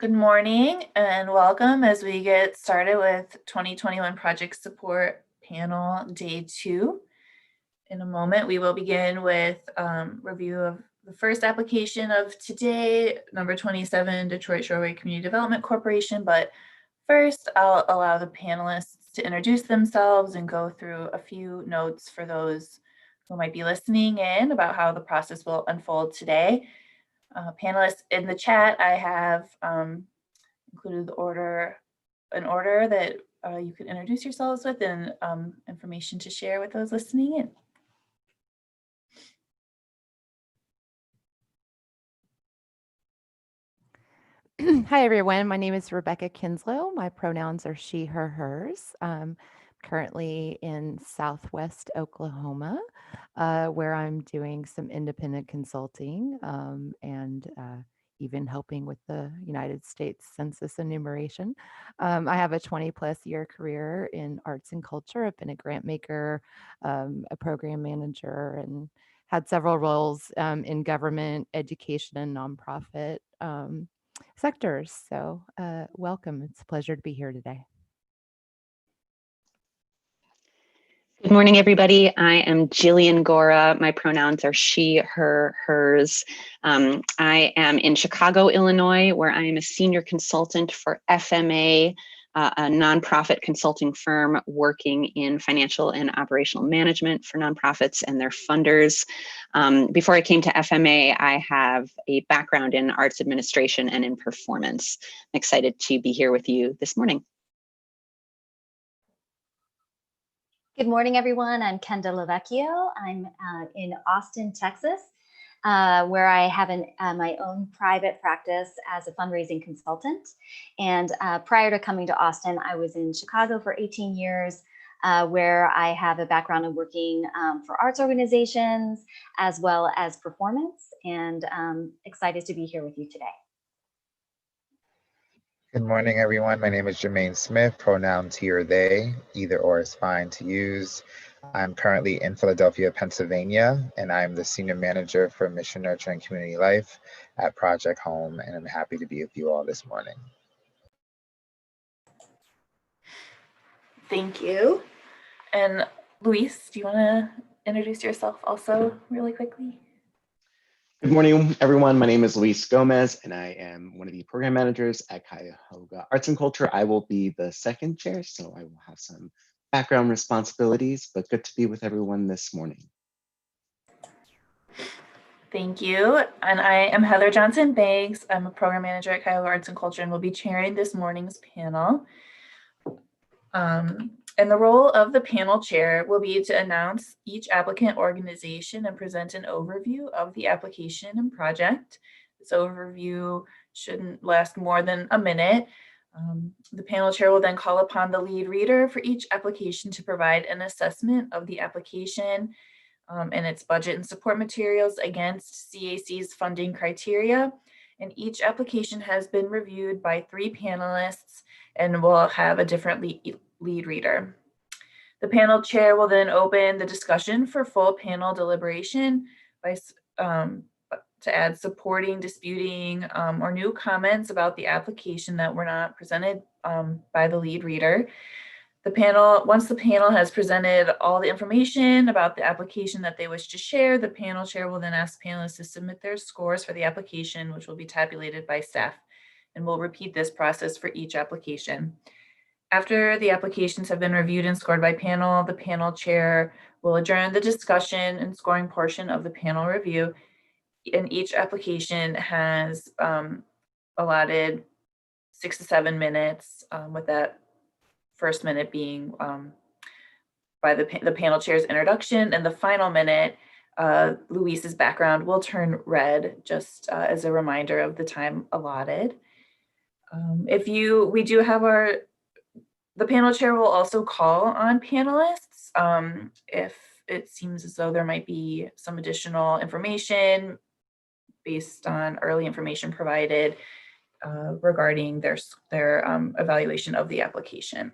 Good morning and welcome as we get started with 2021 Project Support Panel Day 2. In a moment, we will begin with review of the first application of today, number 27, Detroit Shoreway Community Development Corporation. But first, I'll allow the panelists to introduce themselves and go through a few notes for those who might be listening in about how the process will unfold today. Panelists in the chat, I have included an order that you can introduce yourselves with and information to share with those listening in. Hi, everyone. My name is Rebecca Kinslow. My pronouns are she, her, hers. Currently in Southwest Oklahoma, where I'm doing some independent consulting and even helping with the United States Census enumeration. I have a 20+ year career in arts and culture. I've been a grant maker, a program manager, and had several roles in government, education, and nonprofit sectors. So welcome. It's a pleasure to be here today. Good morning, everybody. I am Jillian Gora. My pronouns are she, her, hers. I am in Chicago, Illinois, where I am a senior consultant for FMA, a nonprofit consulting firm working in financial and operational management for nonprofits and their funders. Before I came to FMA, I have a background in arts administration and in performance. I'm excited to be here with you this morning. Good morning, everyone. I'm Kenda Lavecchio. I'm in Austin, Texas, where I have my own private practice as a fundraising consultant. And prior to coming to Austin, I was in Chicago for 18 years, where I have a background in working for arts organizations as well as performance, and excited to be here with you today. Good morning, everyone. My name is Jermaine Smith, pronouns he or they, either or is fine to use. I'm currently in Philadelphia, Pennsylvania, and I'm the Senior Manager for Mission Nurture and Community Life at Project Home, and I'm happy to be with you all this morning. Thank you. And Luis, do you want to introduce yourself also really quickly? Good morning, everyone. My name is Luis Gomez, and I am one of the program managers at Cuyahoga Arts and Culture. I will be the second chair, so I will have some background responsibilities, but good to be with everyone this morning. Thank you. And I am Heather Johnson-Banks. I'm a program manager at Cuyahoga Arts and Culture and will be chairing this morning's panel. And the role of the panel chair will be to announce each applicant organization and present an overview of the application and project. This overview shouldn't last more than a minute. The panel chair will then call upon the lead reader for each application to provide an assessment of the application and its budget and support materials against CAC's funding criteria. And each application has been reviewed by 3 panelists and will have a different lead reader. The panel chair will then open the discussion for full panel deliberation by to add supporting, disputing, or new comments about the application that were not presented by the lead reader. Once the panel has presented all the information about the application that they wish to share, the panel chair will then ask panelists to submit their scores for the application, which will be tabulated by staff. And we'll repeat this process for each application. After the applications have been reviewed and scored by panel, the panel chair will adjourn the discussion and scoring portion of the panel review. And each application has allotted 6 to 7 minutes, with that first minute being by the panel chair's introduction, and the final minute, Luis's background will turn red, just as a reminder of the time allotted. We do have the panel chair will also call on panelists if it seems as though there might be some additional information based on early information provided regarding their evaluation of the application.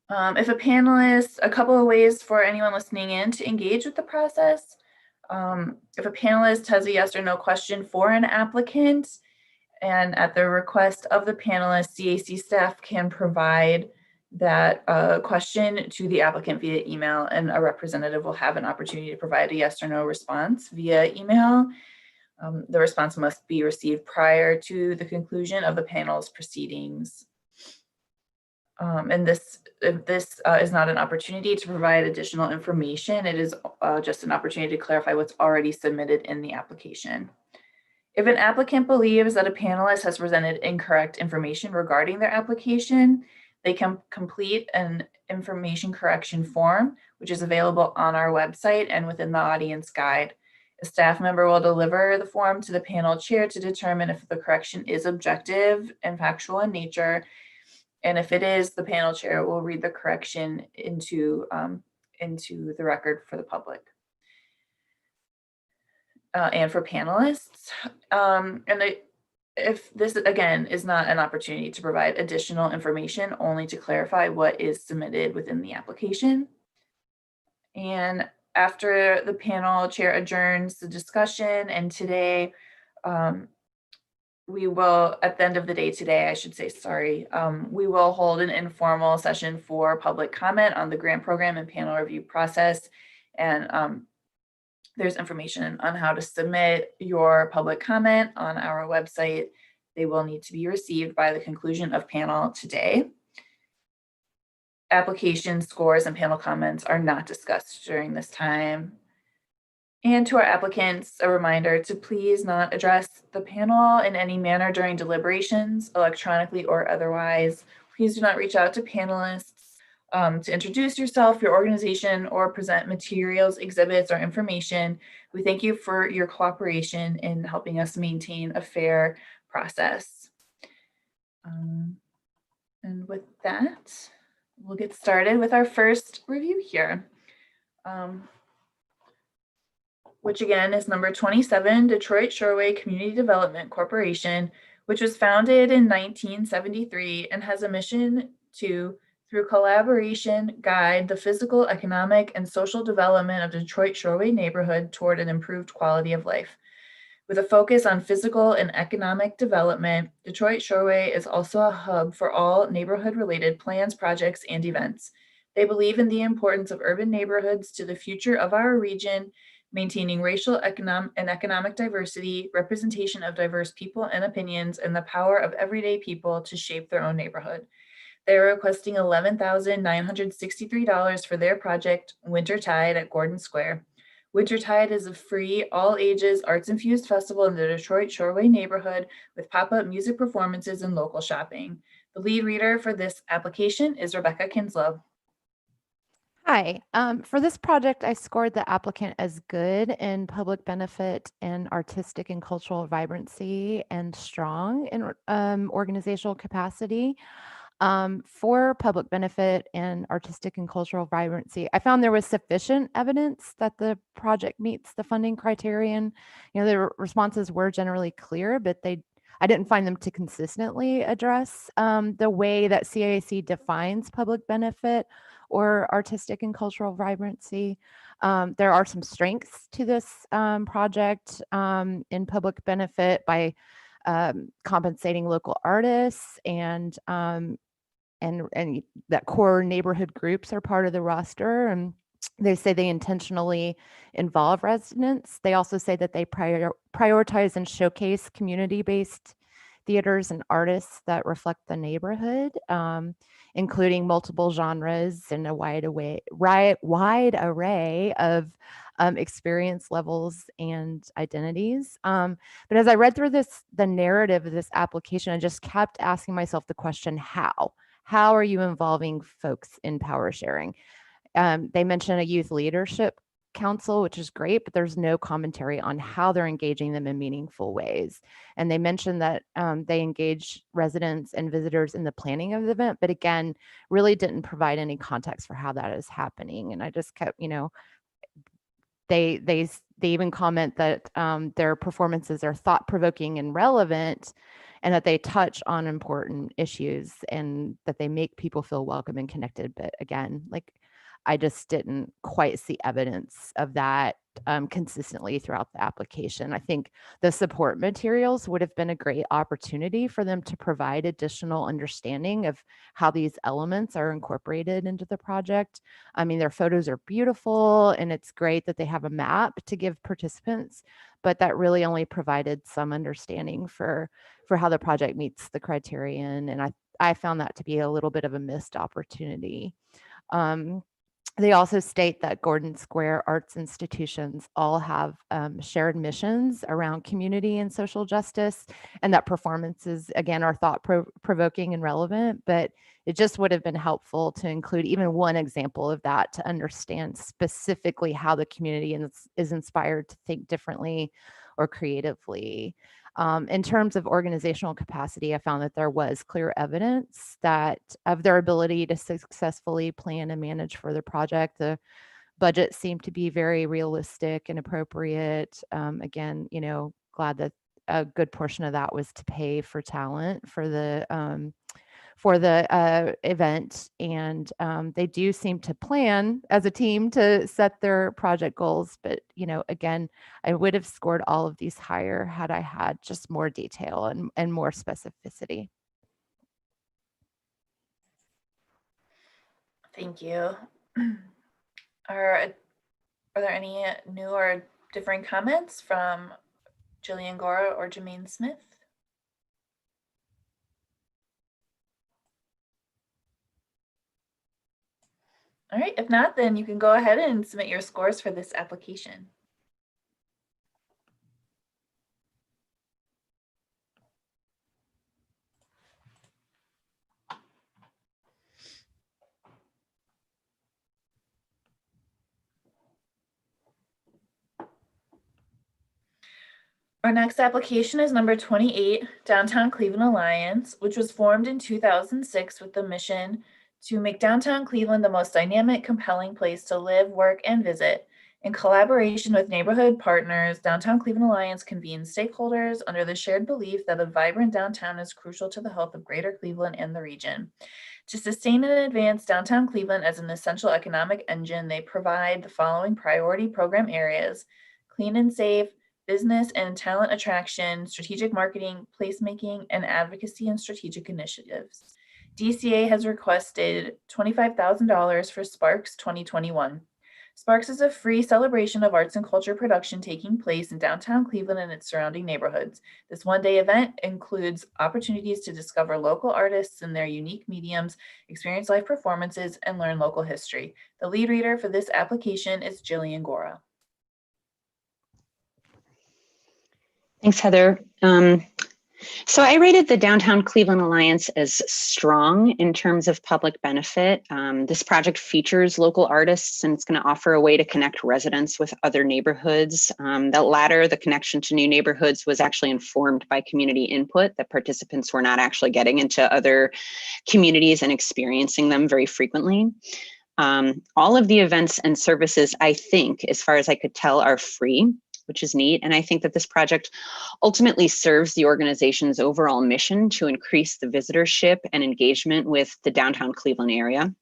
A couple of ways for anyone listening in to engage with the process. If a panelist has a yes or no question for an applicant, And at the request of the panelists, CAC staff can provide that question to the applicant via email, and a representative will have an opportunity to provide a yes or no response via email. The response must be received prior to the conclusion of the panel's proceedings. And if this is not an opportunity to provide additional information, it is just an opportunity to clarify what's already submitted in the application. If an applicant believes that a panelist has presented incorrect information regarding their application, they can complete an information correction form, which is available on our website and within the audience guide. A staff member will deliver the form to the panel chair to determine if the correction is objective and factual in nature. And if it is, the panel chair will read the correction into the record for the public. And for panelists. If this, again, is not an opportunity to provide additional information, only to clarify what is submitted within the application. And after the panel chair adjourns the discussion, and today, we will, at the end of the day today, I should say, sorry, we will hold an informal session for public comment on the grant program and panel review process. And there's information on how to submit your public comment on our website. They will need to be received by the conclusion of panel today. Application scores and panel comments are not discussed during this time. And to our applicants, a reminder to please not address the panel in any manner during deliberations, electronically or otherwise. Please do not reach out to panelists to introduce yourself, your organization, or present materials, exhibits, or information. We thank you for your cooperation in helping us maintain a fair process. And with that, we'll get started with our first review here, which again is number 27, Detroit Shoreway Community Development Corporation, which was founded in 1973 and has a mission to, through collaboration, guide the physical, economic, and social development of Detroit Shoreway neighborhood toward an improved quality of life. With a focus on physical and economic development, Detroit Shoreway is also a hub for all neighborhood-related plans, projects, and events. They believe in the importance of urban neighborhoods to the future of our region, maintaining racial, economic diversity, representation of diverse people and opinions, and the power of everyday people to shape their own neighborhood. They are requesting $11,963 for their project, Wintertide at Gordon Square. Wintertide is a free, all-ages, arts-infused festival in the Detroit Shoreway neighborhood with pop-up music performances and local shopping. The lead reader for this application is Rebecca Kinslow. Hi, for this project, I scored the applicant as good in public benefit and artistic and cultural vibrancy and strong in organizational capacity. For public benefit and artistic and cultural vibrancy, I found there was sufficient evidence that the project meets the funding criterion. You know, the responses were generally clear, but I didn't find them to consistently address the way that CAC defines public benefit or artistic and cultural vibrancy. There are some strengths to this project in public benefit by compensating local artists and that core neighborhood groups are part of the roster. And they say they intentionally involve residents. They also say that they prioritize and showcase community-based theaters and artists that reflect the neighborhood, including multiple genres and a wide array of experience levels and identities. But as I read through the narrative of this application, I just kept asking myself the question, how? How are you involving folks in power sharing? They mention a youth leadership council, which is great, but there's no commentary on how they're engaging them in meaningful ways. And they mentioned that they engage residents and visitors in the planning of the event, but again, really didn't provide any context for how that is happening. And I just kept, they even comment that their performances are thought-provoking and relevant, and that they touch on important issues and that they make people feel welcome and connected. But again, I just didn't quite see evidence of that consistently throughout the application. I think the support materials would have been a great opportunity for them to provide additional understanding of how these elements are incorporated into the project. I mean, their photos are beautiful, and it's great that they have a map to give participants, but that really only provided some understanding for how the project meets the criterion. And I found that to be a little bit of a missed opportunity. They also state that Gordon Square arts institutions all have shared missions around community and social justice, and that performances, again, are thought-provoking and relevant, but it just would have been helpful to include even one example of that to understand specifically how the community is inspired to think differently or creatively. In terms of organizational capacity, I found that there was clear evidence that of their ability to successfully plan and manage for the project. The budget seemed to be very realistic and appropriate. Again, glad that a good portion of that was to pay for talent for the event, and they do seem to plan as a team to set their project goals. But again, I would have scored all of these higher had I had just more detail and more specificity. Thank you. Are there any new or differing comments from Jillian Gora or Jermaine Smith? All right, if not, then you can go ahead and submit your scores for this application. Our next application is number 28, Downtown Cleveland Alliance, which was formed in 2006 with the mission to make downtown Cleveland the most dynamic, compelling place to live, work, and visit. In collaboration with neighborhood partners, Downtown Cleveland Alliance convenes stakeholders under the shared belief that a vibrant downtown is crucial to the health of Greater Cleveland and the region. To sustain and advance downtown Cleveland as an essential economic engine, they provide the following priority program areas: clean and safe, business and talent attraction, strategic marketing, placemaking, and advocacy and strategic initiatives. DCA has requested $25,000 for Sparks 2021. Sparks is a free celebration of arts and culture production taking place in downtown Cleveland and its surrounding neighborhoods. This one-day event includes opportunities to discover local artists and their unique mediums, experience live performances, and learn local history. The lead reader for this application is Jillian Gora. Thanks, Heather. So I rated the Downtown Cleveland Alliance as strong in terms of public benefit. This project features local artists, and it's going to offer a way to connect residents with other neighborhoods. That latter, the connection to new neighborhoods, was actually informed by community input, that participants were not actually getting into other communities and experiencing them very frequently. All of the events and services, I think, as far as I could tell, are free, which is neat. And I think that this project ultimately serves the organization's overall mission to increase the visitorship and engagement with the downtown Cleveland area.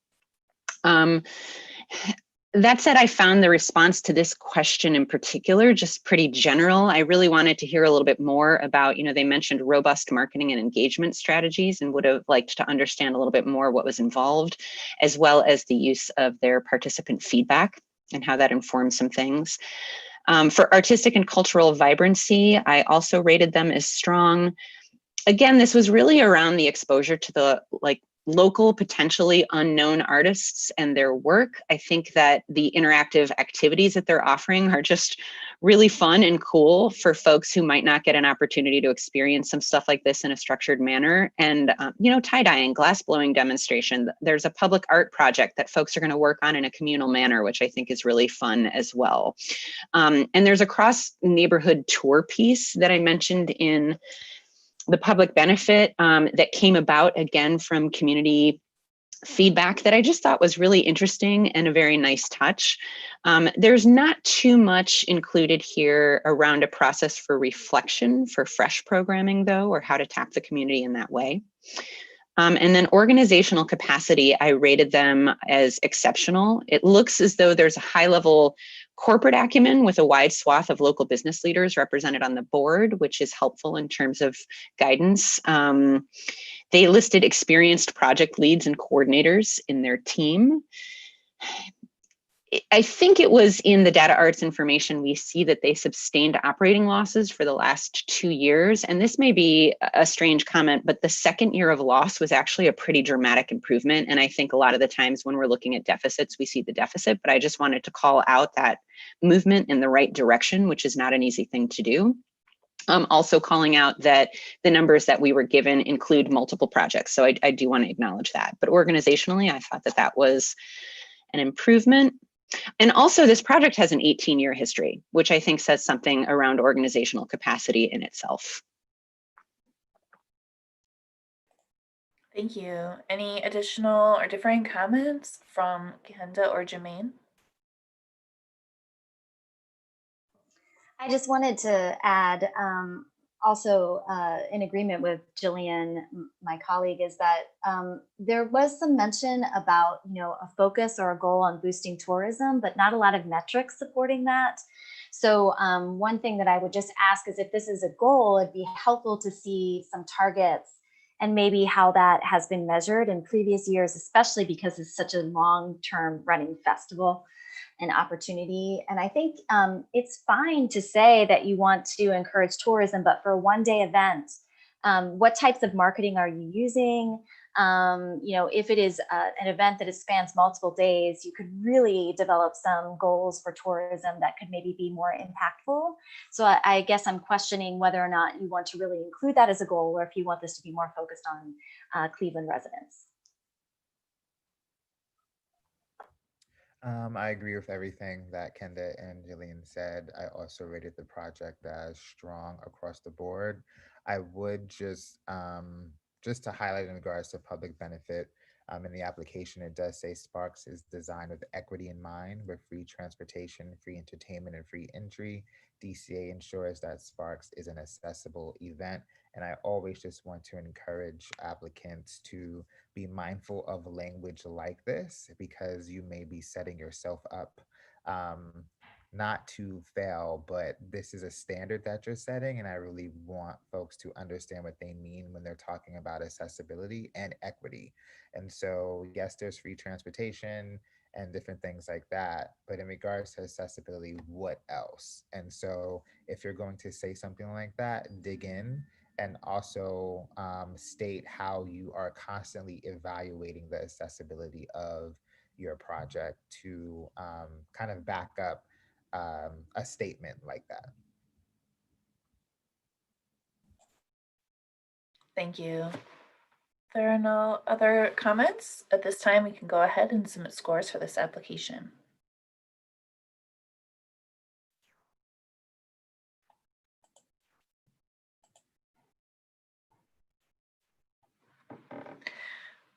That said, I found the response to this question in particular just pretty general. I really wanted to hear a little bit more about, they mentioned robust marketing and engagement strategies, and would have liked to understand a little bit more what was involved, as well as the use of their participant feedback and how that informs some things. For artistic and cultural vibrancy, I also rated them as strong. Again, this was really around the exposure to the local, potentially unknown artists and their work. I think that the interactive activities that they're offering are just really fun and cool for folks who might not get an opportunity to experience some stuff like this in a structured manner. And, tie-dyeing, glass blowing demonstration. There's a public art project that folks are going to work on in a communal manner, which I think is really fun as well. And there's a cross-neighborhood tour piece that I mentioned in the public benefit that came about, again, from community feedback that I just thought was really interesting and a very nice touch. There's not too much included here around a process for reflection for fresh programming, though, or how to tap the community in that way. And then organizational capacity, I rated them as exceptional. It looks as though there's a high level corporate acumen with a wide swath of local business leaders represented on the board, which is helpful in terms of guidance. They listed experienced project leads and coordinators in their team. I think it was in the data arts information, we see that they sustained operating losses for the last 2 years. And this may be a strange comment, but the second year of loss was actually a pretty dramatic improvement. And I think a lot of the times when we're looking at deficits, we see the deficit, but I just wanted to call out that movement in the right direction, which is not an easy thing to do. Also calling out that the numbers that we were given include multiple projects. So I do want to acknowledge that. But organizationally, I thought that that was an improvement. And also this project has an 18-year history, which I think says something around organizational capacity in itself. Thank you. Any additional or differing comments from Kenda or Jermaine? I just wanted to add, also in agreement with Jillian, my colleague, is that there was some mention about, a focus or a goal on boosting tourism, but not a lot of metrics supporting that. So one thing that I would just ask is, if this is a goal, it'd be helpful to see some targets and maybe how that has been measured in previous years, especially because it's such a long-term running festival and opportunity. And I think it's fine to say that you want to encourage tourism, but for a one-day event, what types of marketing are you using? If it is an event that spans multiple days, you could really develop some goals for tourism that could maybe be more impactful. So I guess I'm questioning whether or not you want to really include that as a goal, or if you want this to be more focused on Cleveland residents. I agree with everything that Kenda and Jillian said. I also rated the project as strong across the board. I would just to highlight in regards to public benefit, in the application, it does say Sparks is designed with equity in mind, with free transportation, free entertainment, and free entry. DCA ensures that Sparks is an accessible event. And I always just want to encourage applicants to be mindful of language like this, because you may be setting yourself up not to fail, but this is a standard that you're setting. And I really want folks to understand what they mean when they're talking about accessibility and equity. And so, yes, there's free transportation and different things like that. But in regards to accessibility, what else? And so if you're going to say something like that, dig in, and also state how you are constantly evaluating the accessibility of your project to kind of back up a statement like that. Thank you. If there are no other comments at this time, we can go ahead and submit scores for this application.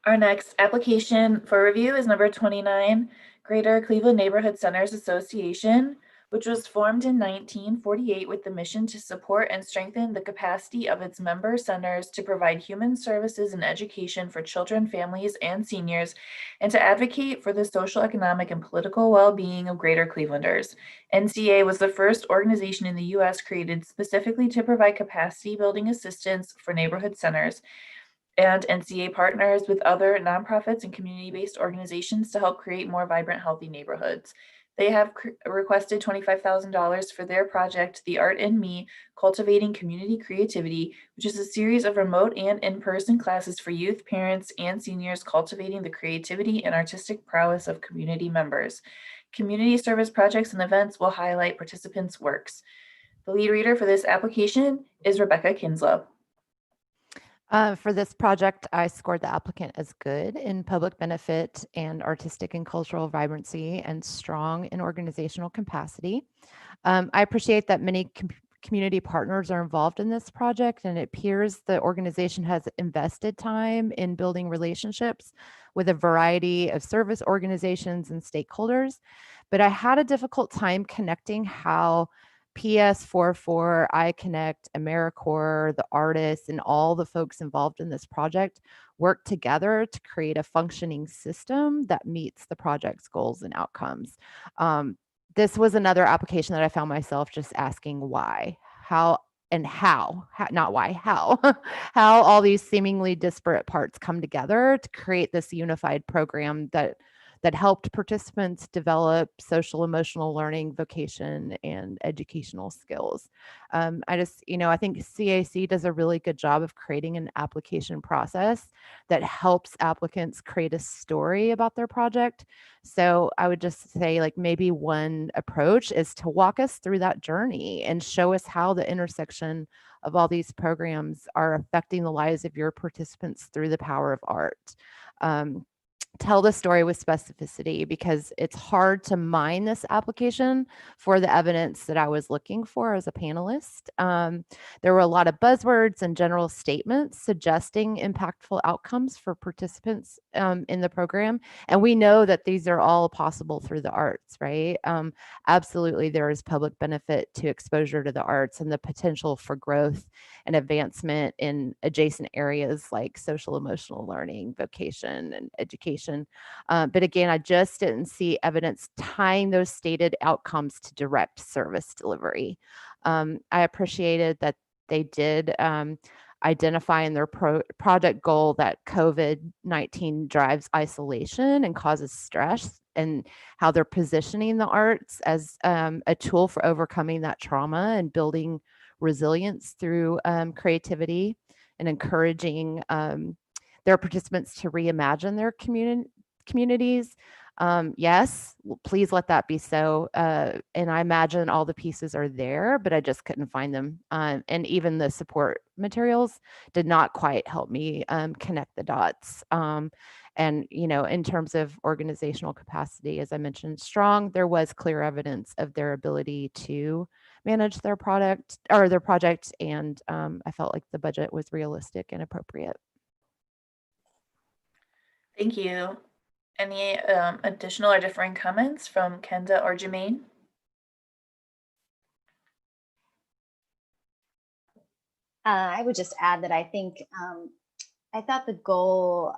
Our next application for review is number 29, Greater Cleveland Neighborhood Centers Association, which was formed in 1948 with the mission to support and strengthen the capacity of its member centers to provide human services and education for children, families, and seniors, and to advocate for the social, economic, and political well-being of Greater Clevelanders. NCA was the first organization in the U.S. created specifically to provide capacity building assistance for neighborhood centers. And NCA partners with other nonprofits and community-based organizations to help create more vibrant, healthy neighborhoods. They have requested $25,000 for their project, The Art in Me, Cultivating Community Creativity, which is a series of remote and in-person classes for youth, parents, and seniors cultivating the creativity and artistic prowess of community members. Community service projects and events will highlight participants' works. The lead reader for this application is Rebecca Kinslow. For this project, I scored the applicant as good in public benefit and artistic and cultural vibrancy, and strong in organizational capacity. I appreciate that many community partners are involved in this project, and it appears the organization has invested time in building relationships with a variety of service organizations and stakeholders. But I had a difficult time connecting how PS44, iConnect, AmeriCorps, the artists, and all the folks involved in this project work together to create a functioning system that meets the project's goals and outcomes. this was another application that I found myself just asking why, how, not why, how, how all these seemingly disparate parts come together to create this unified program that helped participants develop social emotional learning, vocation, and educational skills. I think CAC does a really good job of creating an application process that helps applicants create a story about their project. So I would just say, like, maybe one approach is to walk us through that journey and show us how the intersection of all these programs are affecting the lives of your participants through the power of art. Tell the story with specificity, because it's hard to mine this application for the evidence that I was looking for as a panelist. There were a lot of buzzwords and general statements suggesting impactful outcomes for participants in the program. And we know that these are all possible through the arts, right? Absolutely, there is public benefit to exposure to the arts and the potential for growth and advancement in adjacent areas like social emotional learning, vocation, and education. But again, I just didn't see evidence tying those stated outcomes to direct service delivery. I appreciated that they did identify in their project goal that COVID-19 drives isolation and causes stress, and how they're positioning the arts as a tool for overcoming that trauma and building resilience through creativity, and encouraging their participants to reimagine their communities. Yes, please let that be so. And I imagine all the pieces are there, but I just couldn't find them. And even the support materials did not quite help me connect the dots. And, in terms of organizational capacity, as I mentioned, strong, there was clear evidence of their ability to manage their project. And I felt like the budget was realistic and appropriate. Thank you. Any additional or differing comments from Kenda or Jermaine? I would just add that I think I thought the goal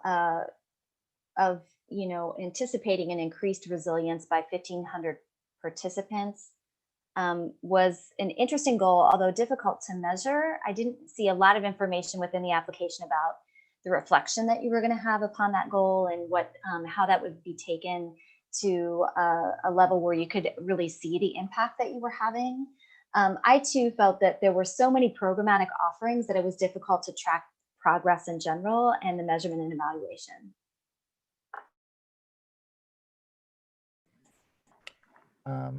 of anticipating an increased resilience by 1,500 participants was an interesting goal, although difficult to measure. I didn't see a lot of information within the application about the reflection that you were going to have upon that goal, and what how that would be taken to a level where you could really see the impact that you were having. I too felt that there were so many programmatic offerings that it was difficult to track progress in general and the measurement and evaluation.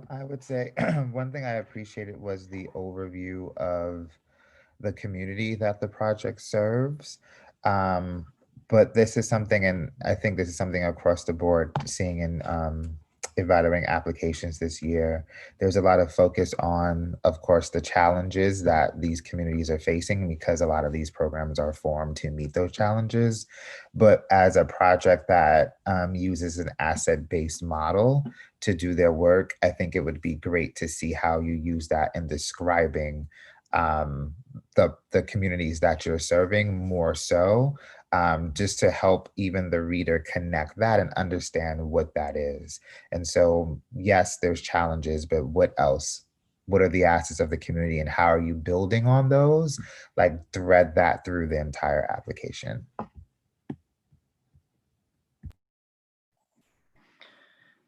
I would say one thing I appreciated was the overview of the community that the project serves. But this is something, and I think this is something across the board, seeing in evaluating applications this year, there's a lot of focus on, of course, the challenges that these communities are facing, because a lot of these programs are formed to meet those challenges. But as a project that uses an asset-based model to do their work, I think it would be great to see how you use that in describing the communities that you're serving more so, just to help even the reader connect that and understand what that is. And so, yes, there's challenges, but what else? What are the assets of the community, and how are you building on those? Like, thread that through the entire application.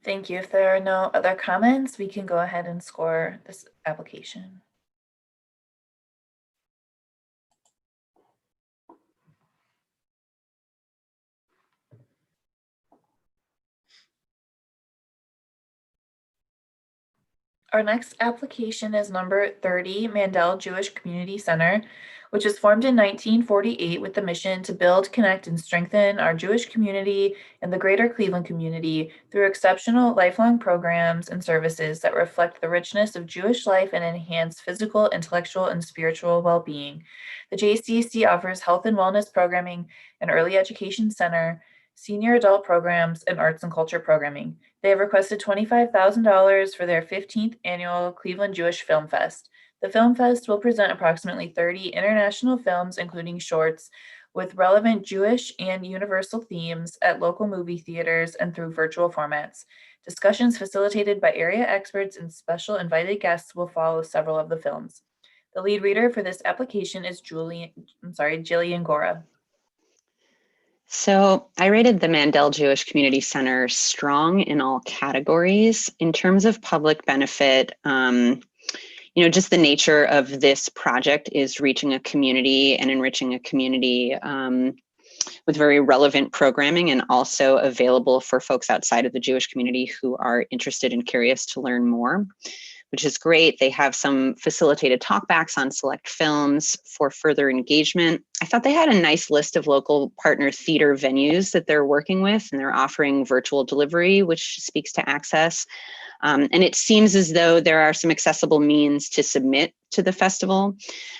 Thank you. If there are no other comments, we can go ahead and score this application. Our next application is number 30, Mandel Jewish Community Center, which was formed in 1948 with the mission to build, connect, and strengthen our Jewish community and the greater Cleveland community through exceptional lifelong programs and services that reflect the richness of Jewish life and enhance physical, intellectual, and spiritual well-being. The JCC offers health and wellness programming, an early education center, senior adult programs, and arts and culture programming. They have requested $25,000 for their 15th annual Cleveland Jewish Film Fest. The Film Fest will present approximately 30 international films, including shorts, with relevant Jewish and universal themes at local movie theaters and through virtual formats. Discussions facilitated by area experts and special invited guests will follow several of the films. The lead reader for this application is Jillian Gora. So I rated the Mandel Jewish Community Center strong in all categories. In terms of public benefit, just the nature of this project is reaching a community and enriching a community with very relevant programming and also available for folks outside of the Jewish community who are interested and curious to learn more, which is great. They have some facilitated talkbacks on select films for further engagement. I thought they had a nice list of local partner theater venues that they're working with, and they're offering virtual delivery, which speaks to access. And it seems as though there are some accessible means to submit to the festival.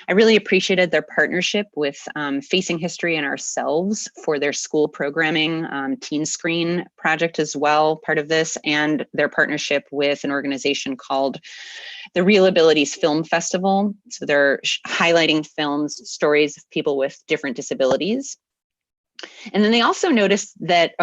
I really appreciated their partnership with Facing History and Ourselves for their school programming, Teen Screen project as well, part of this, and their partnership with an organization called the Real Abilities Film Festival. So they're highlighting films, stories of people with different disabilities. And then they also noted that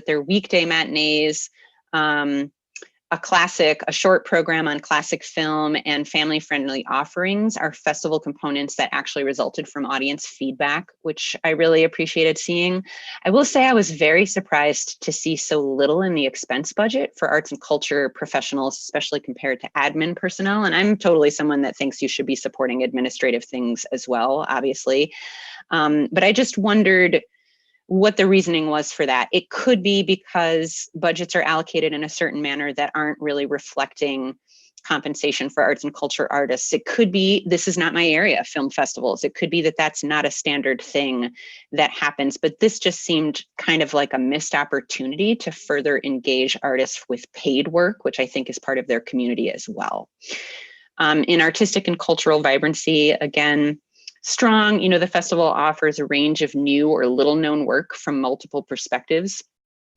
their weekday matinees, a short program on classic film, and family-friendly offerings are festival components that actually resulted from audience feedback, which I really appreciated seeing. I will say I was very surprised to see so little in the expense budget for arts and culture professionals, especially compared to admin personnel. And I'm totally someone that thinks you should be supporting administrative things as well, obviously. But I just wondered what the reasoning was for that. It could be because budgets are allocated in a certain manner that aren't really reflecting compensation for arts and culture artists. It could be, this is not my area, film festivals. It could be that that's not a standard thing that happens, but this just seemed kind of like a missed opportunity to further engage artists with paid work, which I think is part of their community as well. In artistic and cultural vibrancy, again, strong. The festival offers a range of new or little known work from multiple perspectives.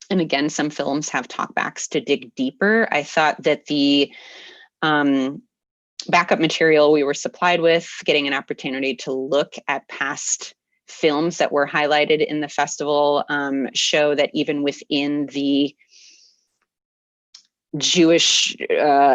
And again, some films have talkbacks to dig deeper. I thought that the backup material we were supplied with, getting an opportunity to look at past films that were highlighted in the festival, show that even within the Jewish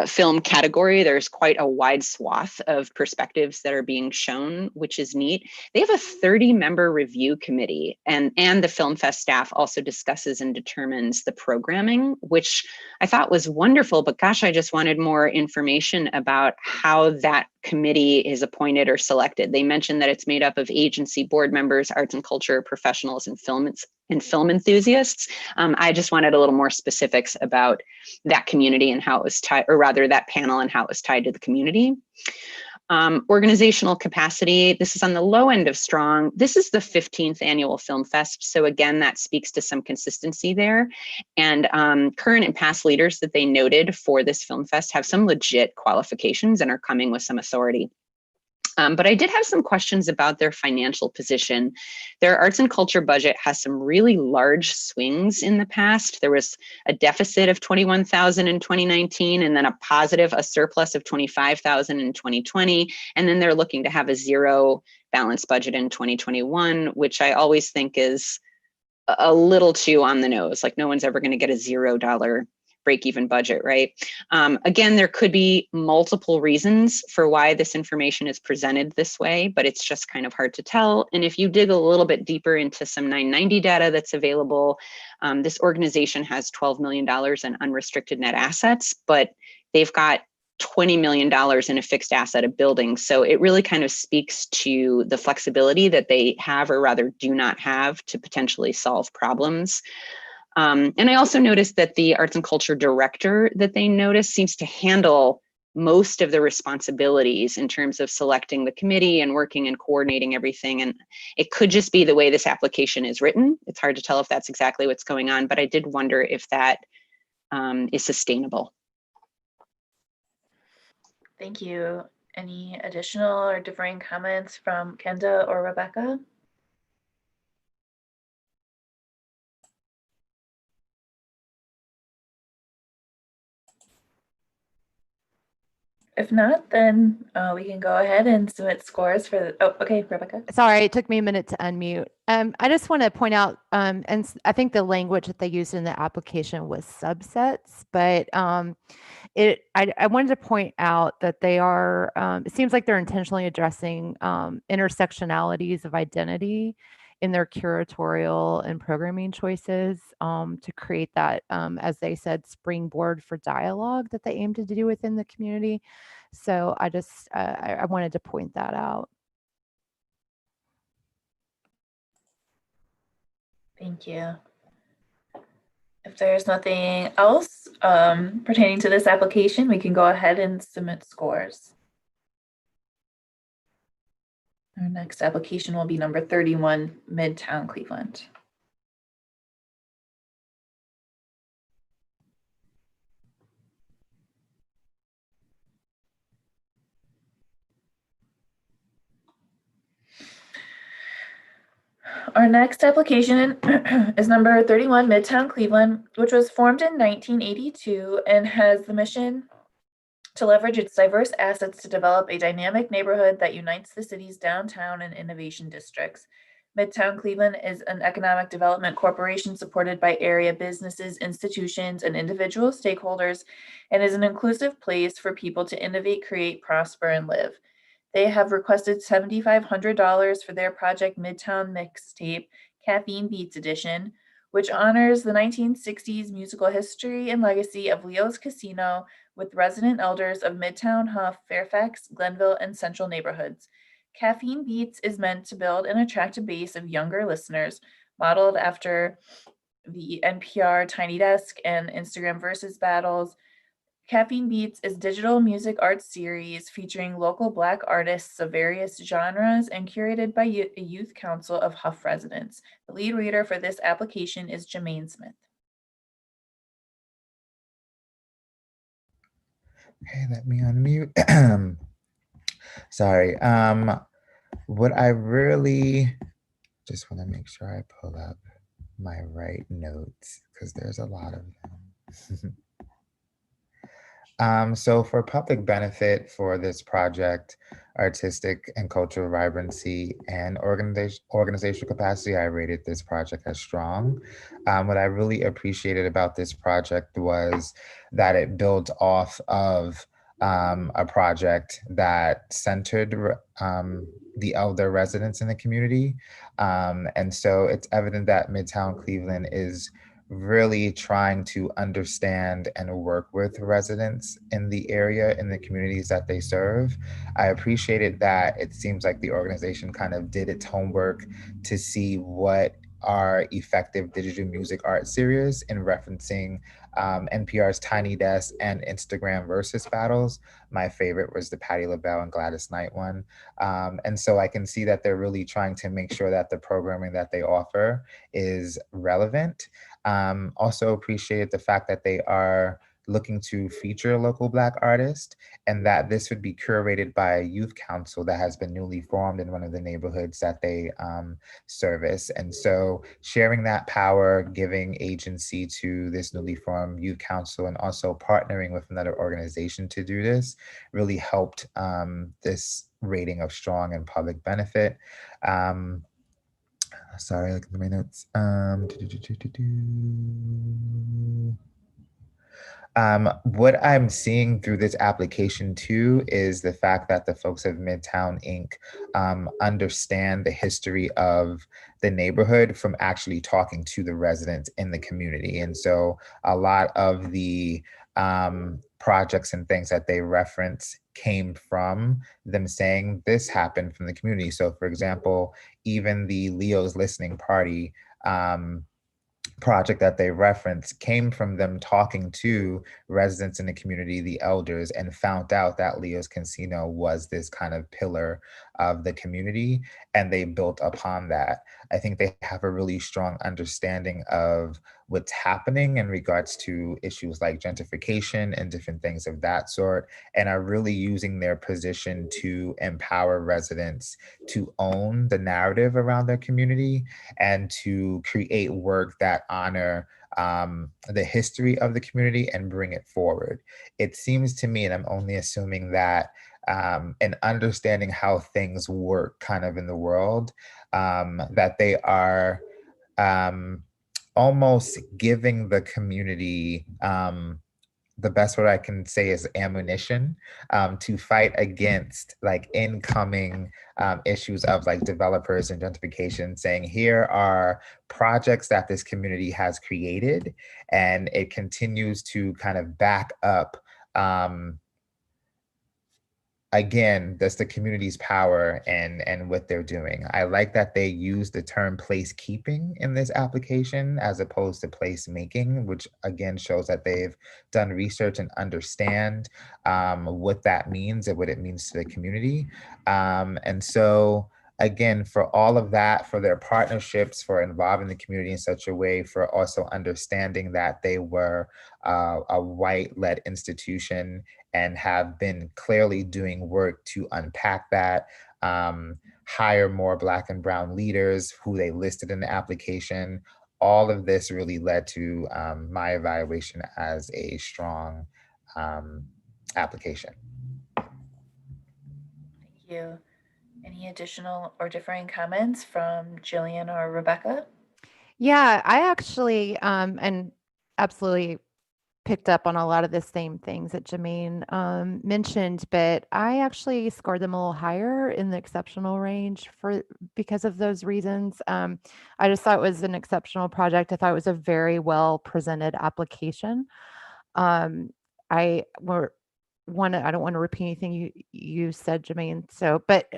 film category, there's quite a wide swath of perspectives that are being shown, which is neat. They have a 30-member review committee, and the Film Fest staff also discusses and determines the programming, which I thought was wonderful, but gosh, I just wanted more information about how that committee is appointed or selected. They mentioned that it's made up of agency board members, arts and culture professionals, and film enthusiasts. I just wanted a little more specifics about that community and how it was tied, or rather that panel and how it was tied to the community. Organizational capacity, this is on the low end of strong. This is the 15th annual Film Fest. So again, that speaks to some consistency there. And current and past leaders that they noted for this Film Fest have some legit qualifications and are coming with some authority. But I did have some questions about their financial position. Their arts and culture budget has some really large swings in the past. There was a deficit of $21,000 in 2019, and then a surplus of $25,000 in 2020. And then they're looking to have a zero balance budget in 2021, which I always think is a little too on the nose. Like, no one's ever going to get a $0 break-even budget, right? Again, there could be multiple reasons for why this information is presented this way, but it's just kind of hard to tell. And if you dig a little bit deeper into some 990 data that's available, this organization has $12 million in unrestricted net assets, but they've got $20 million in a fixed asset of building. So it really kind of speaks to the flexibility that they have, or rather do not have, to potentially solve problems. And I also noticed that the arts and culture director that they noticed seems to handle most of the responsibilities in terms of selecting the committee and working and coordinating everything. And it could just be the way this application is written. It's hard to tell if that's exactly what's going on, but I did wonder if that is sustainable. Thank you. Any additional or differing comments from Kenda or Rebecca? If not, then we can go ahead and submit scores for the, oh, okay, Rebecca. Sorry, it took me a minute to unmute. I just want to point out, I think the language that they used in the application was subsets, but I wanted to point out that they are, it seems like they're intentionally addressing intersectionalities of identity in their curatorial and programming choices to create that, as they said, springboard for dialogue that they aim to do within the community. So I just, I wanted to point that out. Thank you. If there's nothing else pertaining to this application, we can go ahead and submit scores. Our next application will be number 31, Midtown Cleveland. Our next application is number 31, Midtown Cleveland, which was formed in 1982 and has the mission to leverage its diverse assets to develop a dynamic neighborhood that unites the city's downtown and innovation districts. Midtown Cleveland is an economic development corporation supported by area businesses, institutions, and individual stakeholders, and is an inclusive place for people to innovate, create, prosper, and live. They have requested $7,500 for their project Midtown Mixtape, Caffeine Beats Edition, which honors the 1960s musical history and legacy of Leo's Casino with resident elders of Midtown, Huff, Fairfax, Glenville, and Central neighborhoods. Caffeine Beats is meant to build and attract a base of younger listeners, modeled after the NPR Tiny Desk and Instagram Versus battles. Caffeine Beats is digital music arts series featuring local Black artists of various genres and curated by a youth council of Huff residents. The lead reader for this application is Jermaine Smith. Okay, let me unmute. Sorry. What I really just want to make sure I pull up my right notes because there's a lot of them. So for public benefit for this project, artistic and cultural vibrancy and organizational capacity, I rated this project as strong. What I really appreciated about this project was that it built off of a project that centered the elder residents in the community. And so it's evident that Midtown Cleveland is really trying to understand and work with residents in the area, in the communities that they serve. I appreciated that it seems like the organization kind of did its homework to see what are effective digital music art series in referencing NPR's Tiny Desk and Instagram Versus battles. My favorite was the Patti LaBelle and Gladys Knight one. And so I can see that they're really trying to make sure that the programming that they offer is relevant. Also appreciated the fact that they are looking to feature local Black artists and that this would be curated by a youth council that has been newly formed in one of the neighborhoods that they service. And so sharing that power, giving agency to this newly formed youth council and also partnering with another organization to do this really helped this rating of strong and public benefit. Sorry, look at my notes. What I'm seeing through this application too is the fact that the folks of Midtown Inc. Understand the history of the neighborhood from actually talking to the residents in the community. And so a lot of the projects and things that they reference came from them saying this happened from the community. So for example, even the Leo's Listening Party project that they referenced came from them talking to residents in the community, the elders, and found out that Leo's Casino was this kind of pillar of the community, and they built upon that. I think they have a really strong understanding of what's happening in regards to issues like gentrification and different things of that sort, and are really using their position to empower residents to own the narrative around their community and to create work that honor the history of the community and bring it forward. It seems to me, and I'm only assuming that, and understanding how things work kind of in the world, that they are almost giving the community, the best word I can say is ammunition, to fight against like incoming issues of like developers and gentrification, saying here are projects that this community has created, and it continues to kind of back up, again, that's the community's power and what they're doing. I like that they use the term placekeeping in this application as opposed to placemaking, which again shows that they've done research and understand what that means and what it means to the community. And so again, for all of that, for their partnerships, for involving the community in such a way, for also understanding that they were a white-led institution and have been clearly doing work to unpack that, hire more Black and Brown leaders who they listed in the application. All of this really led to my evaluation as a strong application. Thank you. Any additional or differing comments from Jillian or Rebecca? Yeah, I actually and absolutely picked up on a lot of the same things that Jermaine mentioned, but I actually scored them a little higher in the exceptional range because of those reasons. I just thought it was an exceptional project. I thought it was a very well presented application. I don't want to repeat anything you said, Jermaine. But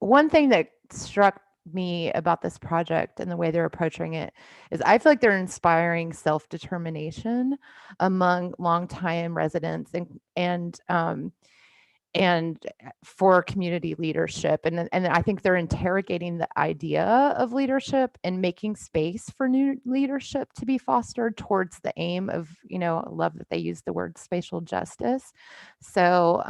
one thing that struck me about this project and the way they're approaching it is I feel like they're inspiring self-determination among longtime residents and for community leadership. And I think they're interrogating the idea of leadership and making space for new leadership to be fostered towards the aim of, I love that they use the word spatial justice. So,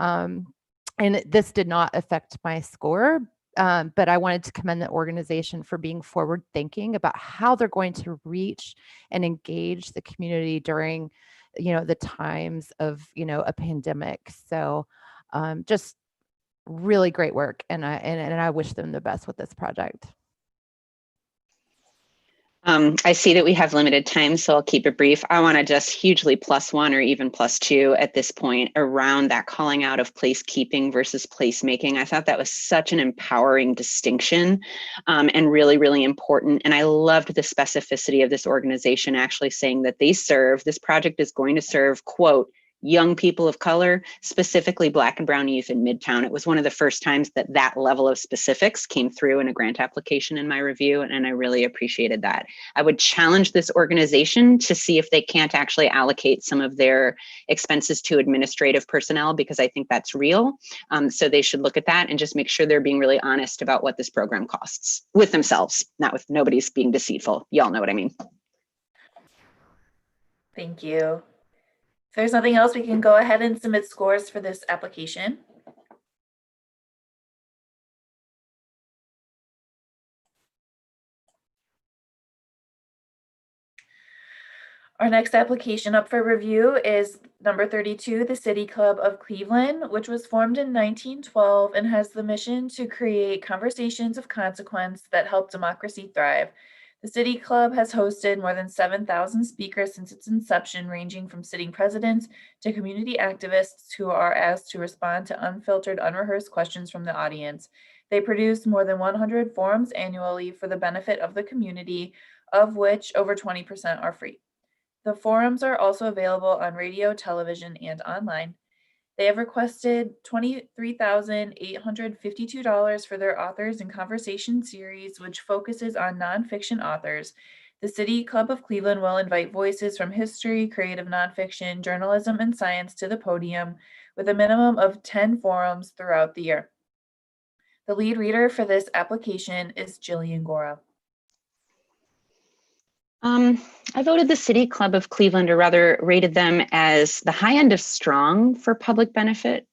and this did not affect my score, but I wanted to commend the organization for being forward thinking about how they're going to reach and engage the community during, the times of, a pandemic. So just really great work. And I wish them the best with this project. I see that we have limited time, so I'll keep it brief. I want to just hugely +1 or even +2 at this point around that calling out of placekeeping versus placemaking. I thought that was such an empowering distinction and really, really important. And I loved the specificity of this organization actually saying that this project is going to serve, quote, young people of color, specifically Black and Brown youth in Midtown. It was one of the first times that level of specifics came through in a grant application in my review, and I really appreciated that. I would challenge this organization to see if they can't actually allocate some of their expenses to administrative personnel, because I think that's real. So they should look at that and just make sure they're being really honest about what this program costs with themselves, not with nobody's being deceitful. Y'all know what I mean. Thank you. If there's nothing else, we can go ahead and submit scores for this application. Our next application up for review is number 32, the City Club of Cleveland, which was formed in 1912 and has the mission to create conversations of consequence that help democracy thrive. The City Club has hosted more than 7,000 speakers since its inception, ranging from sitting presidents to community activists who are asked to respond to unfiltered, unrehearsed questions from the audience. They produce more than 100 forums annually for the benefit of the community, of which over 20% are free. The forums are also available on radio, television, and online. They have requested $23,852 for their Authors in Conversation series, which focuses on nonfiction authors. The City Club of Cleveland will invite voices from history, creative nonfiction, journalism, and science to the podium, with a minimum of 10 forums throughout the year. The lead reader for this application is Jillian Gora. I voted the City Club of Cleveland, or rather rated them as the high end of strong for public benefit.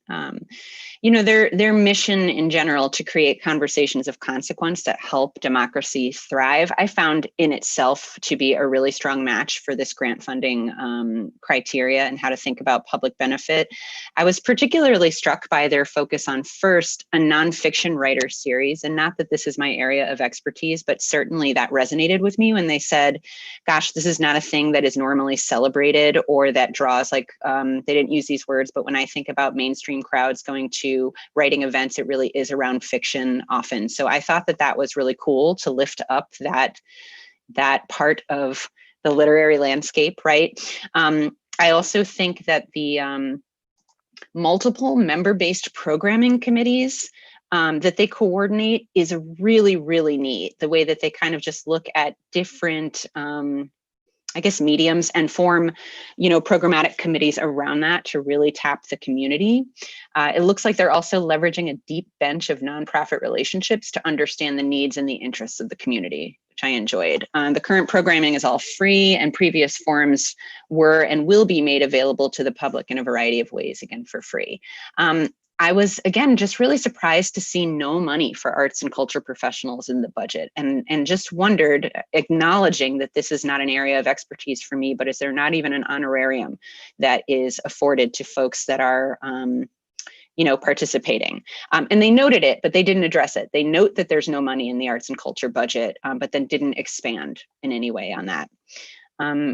You know, their mission in general to create conversations of consequence that help democracy thrive, I found in itself to be a really strong match for this grant funding criteria and how to think about public benefit. I was particularly struck by their focus on, first, a nonfiction writer series, and not that this is my area of expertise, but certainly that resonated with me when they said, gosh, this is not a thing that is normally celebrated or that draws, like, they didn't use these words, but when I think about mainstream crowds going to writing events, it really is around fiction often. So I thought that that was really cool to lift up that part of the literary landscape, right? I also think that the multiple member-based programming committees that they coordinate is really, really neat. The way that they kind of just look at different I guess mediums and form, you know, programmatic committees around that to really tap the community. It looks like they're also leveraging a deep bench of nonprofit relationships to understand the needs and the interests of the community, which I enjoyed. The current programming is all free, and previous forms were and will be made available to the public in a variety of ways, again, for free. I was, again, just really surprised to see no money for arts and culture professionals in the budget, and just wondered, acknowledging that this is not an area of expertise for me, but is there not even an honorarium that is afforded to folks that are you know, participating? And they noted it, but they didn't address it. They note that there's no money in the arts and culture budget, but then didn't expand in any way on that.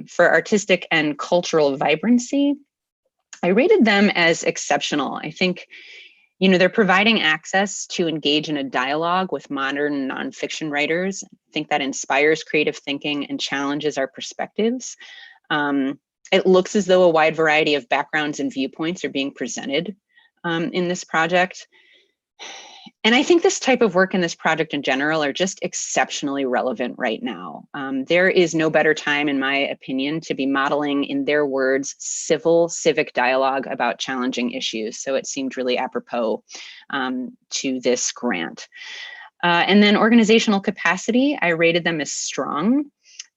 For artistic and cultural vibrancy, I rated them as exceptional. I think, you know, they're providing access to engage in a dialogue with modern nonfiction writers. I think that inspires creative thinking and challenges our perspectives. It looks as though a wide variety of backgrounds and viewpoints are being presented in this project. And I think this type of work in this project in general are just exceptionally relevant right now. There is no better time, in my opinion, to be modeling, in their words, civic dialogue about challenging issues. So it seemed really apropos to this grant. And then organizational capacity, I rated them as strong.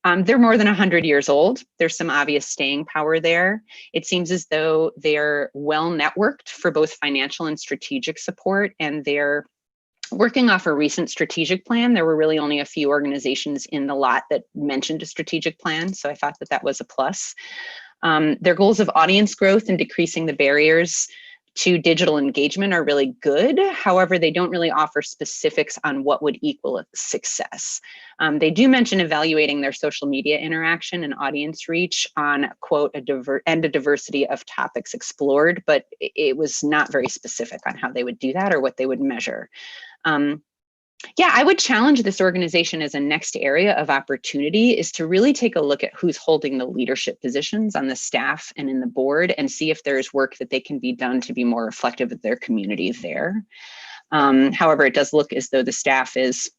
They're more than 100 years old. There's some obvious staying power there. It seems as though they're well networked for both financial and strategic support, and they're working off a recent strategic plan. There were really only a few organizations in the lot that mentioned a strategic plan, so I thought that that was a plus. Their goals of audience growth and decreasing the barriers to digital engagement are really good. However, they don't really offer specifics on what would equal success. They do mention evaluating their social media interaction and audience reach on, quote, a diversity of topics explored, but it was not very specific on how they would do that or what they would measure. Yeah, I would challenge this organization as a next area of opportunity is to really take a look at who's holding the leadership positions on the staff and in the board, and see if there's work that they can be done to be more reflective of their community there. However, it does look as though the staff is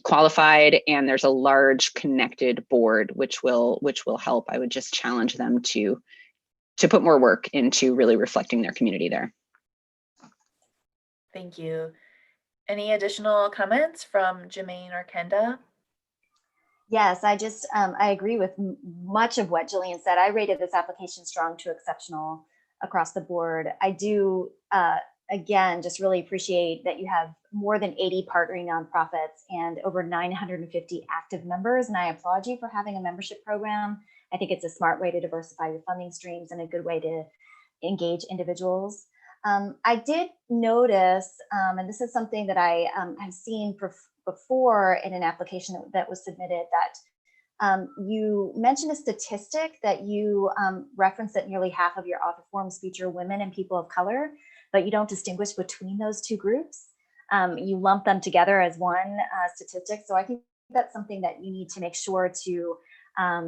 qualified and there's a large connected board, which will help. I would just challenge them to put more work into really reflecting their community there. Thank you. Any additional comments from Jermaine or Kenda? Yes, I agree with much of what Jillian said. I rated this application strong to exceptional across the board. I do, again, just really appreciate that you have more than 80 partnering nonprofits and over 950 active members. And I applaud you for having a membership program. I think it's a smart way to diversify your funding streams and a good way to engage individuals. I did notice, and this is something that I have seen before in an application that was submitted, that you mentioned a statistic that you referenced that nearly half of your author forms feature women and people of color, but you don't distinguish between those two groups. You lump them together as one statistic. So I think that's something that you need to make sure to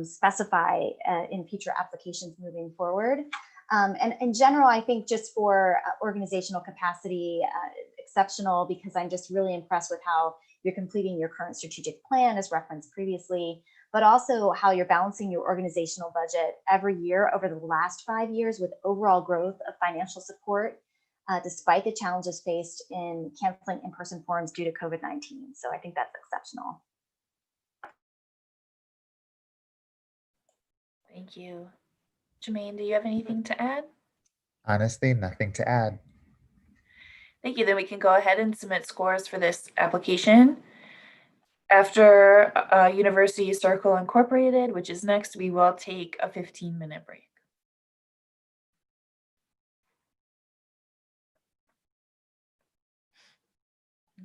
specify in future applications moving forward. And in general, I think just for organizational capacity, exceptional, because I'm just really impressed with how you're completing your current strategic plan as referenced previously, but also how you're balancing your organizational budget every year over the last 5 years with overall growth of financial support, despite the challenges faced in canceling in-person forums due to COVID-19. So I think that's exceptional. Thank you. Jermaine, do you have anything to add? Honestly, nothing to add. Thank you. Then we can go ahead and submit scores for this application. After University Circle Incorporated, which is next, we will take a 15-minute break.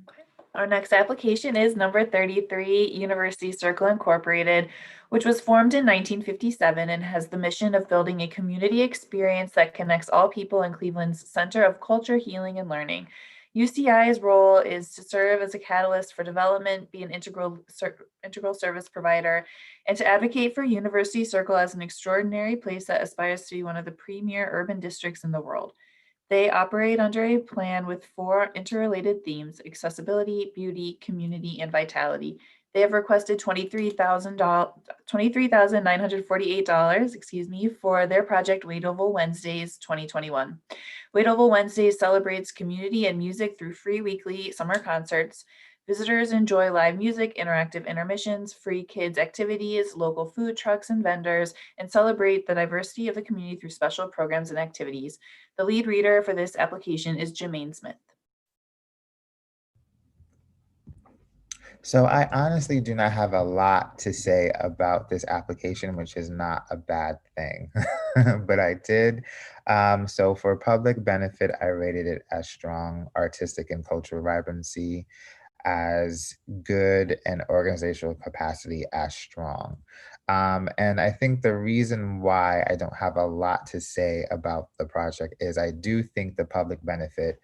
Okay. Our next application is number 33, University Circle Incorporated, which was formed in 1957 and has the mission of building a community experience that connects all people in Cleveland's center of culture, healing, and learning. UCI's role is to serve as a catalyst for development, be an integral service provider, and to advocate for University Circle as an extraordinary place that aspires to be one of the premier urban districts in the world. They operate under a plan with 4 interrelated themes: accessibility, beauty, community, and vitality. They have requested $23,948, for their project Wait Oval Wednesdays 2021. Wait Oval Wednesdays celebrates community and music through free weekly summer concerts. Visitors enjoy live music, interactive intermissions, free kids activities, local food trucks and vendors, and celebrate the diversity of the community through special programs and activities. The lead reader for this application is Jermaine Smith. So I honestly do not have a lot to say about this application, which is not a bad thing, but I did. So for public benefit, I rated it as strong, artistic and cultural vibrancy as good, and organizational capacity as strong. And I think the reason why I don't have a lot to say about the project is I do think the public benefit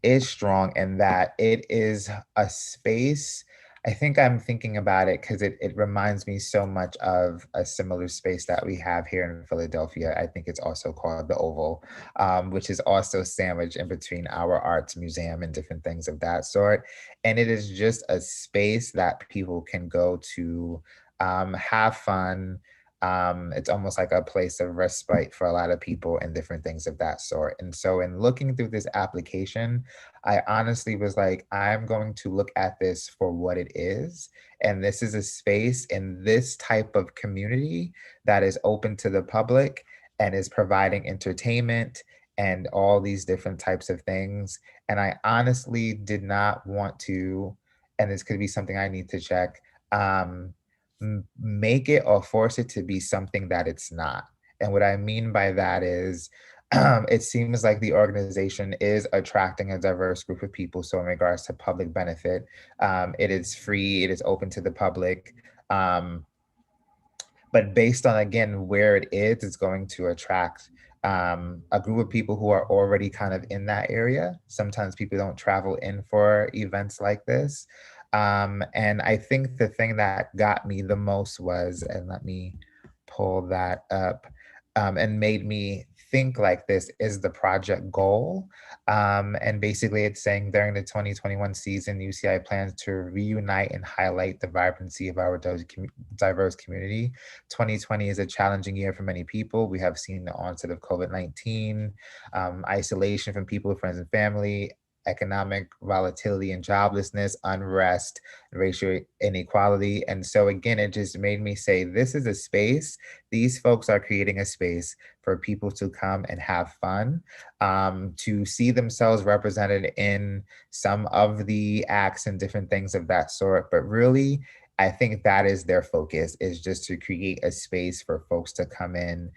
is strong in that it is a space. I think I'm thinking about it because it reminds me so much of a similar space that we have here in Philadelphia. I think it's also called the Oval, which is also sandwiched in between our arts museum and different things of that sort. And it is just a space that people can go to have fun. It's almost like a place of respite for a lot of people and different things of that sort. And so in looking through this application, I honestly was like, I'm going to look at this for what it is. And this is a space in this type of community that is open to the public and is providing entertainment and all these different types of things. And I honestly did not want to, and this could be something I need to check, make it or force it to be something that it's not. And what I mean by that is, it seems like the organization is attracting a diverse group of people. So in regards to public benefit, it is free, it is open to the public. But based on, again, where it is, it's going to attract a group of people who are already kind of in that area. Sometimes people don't travel in for events like this. And I think the thing that got me the most was, and let me pull that up, and made me think like this is the project goal. And basically it's saying during the 2021 season, UCI plans to reunite and highlight the vibrancy of our diverse community. 2020 is a challenging year for many people. We have seen the onset of COVID-19, isolation from people, friends and family, economic volatility and joblessness, unrest, racial inequality. And so again, it just made me say, this is a space, these folks are creating a space for people to come and have fun, to see themselves represented in some of the acts and different things of that sort. But really, I think that is their focus, is just to create a space for folks to come in,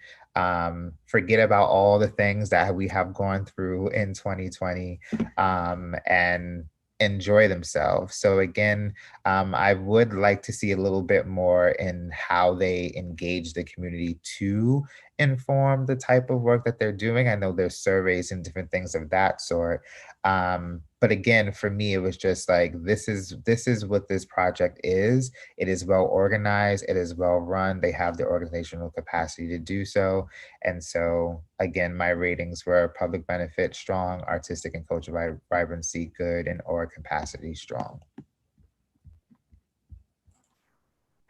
forget about all the things that we have gone through in 2020, and enjoy themselves. So again, I would like to see a little bit more in how they engage the community to inform the type of work that they're doing. I know there's surveys and different things of that sort. But again, for me, it was just like, this is what this project is. It is well organized, it is well run, they have the organizational capacity to do so. And so again, my ratings were public benefit strong, artistic and cultural vibrancy good, and or capacity strong.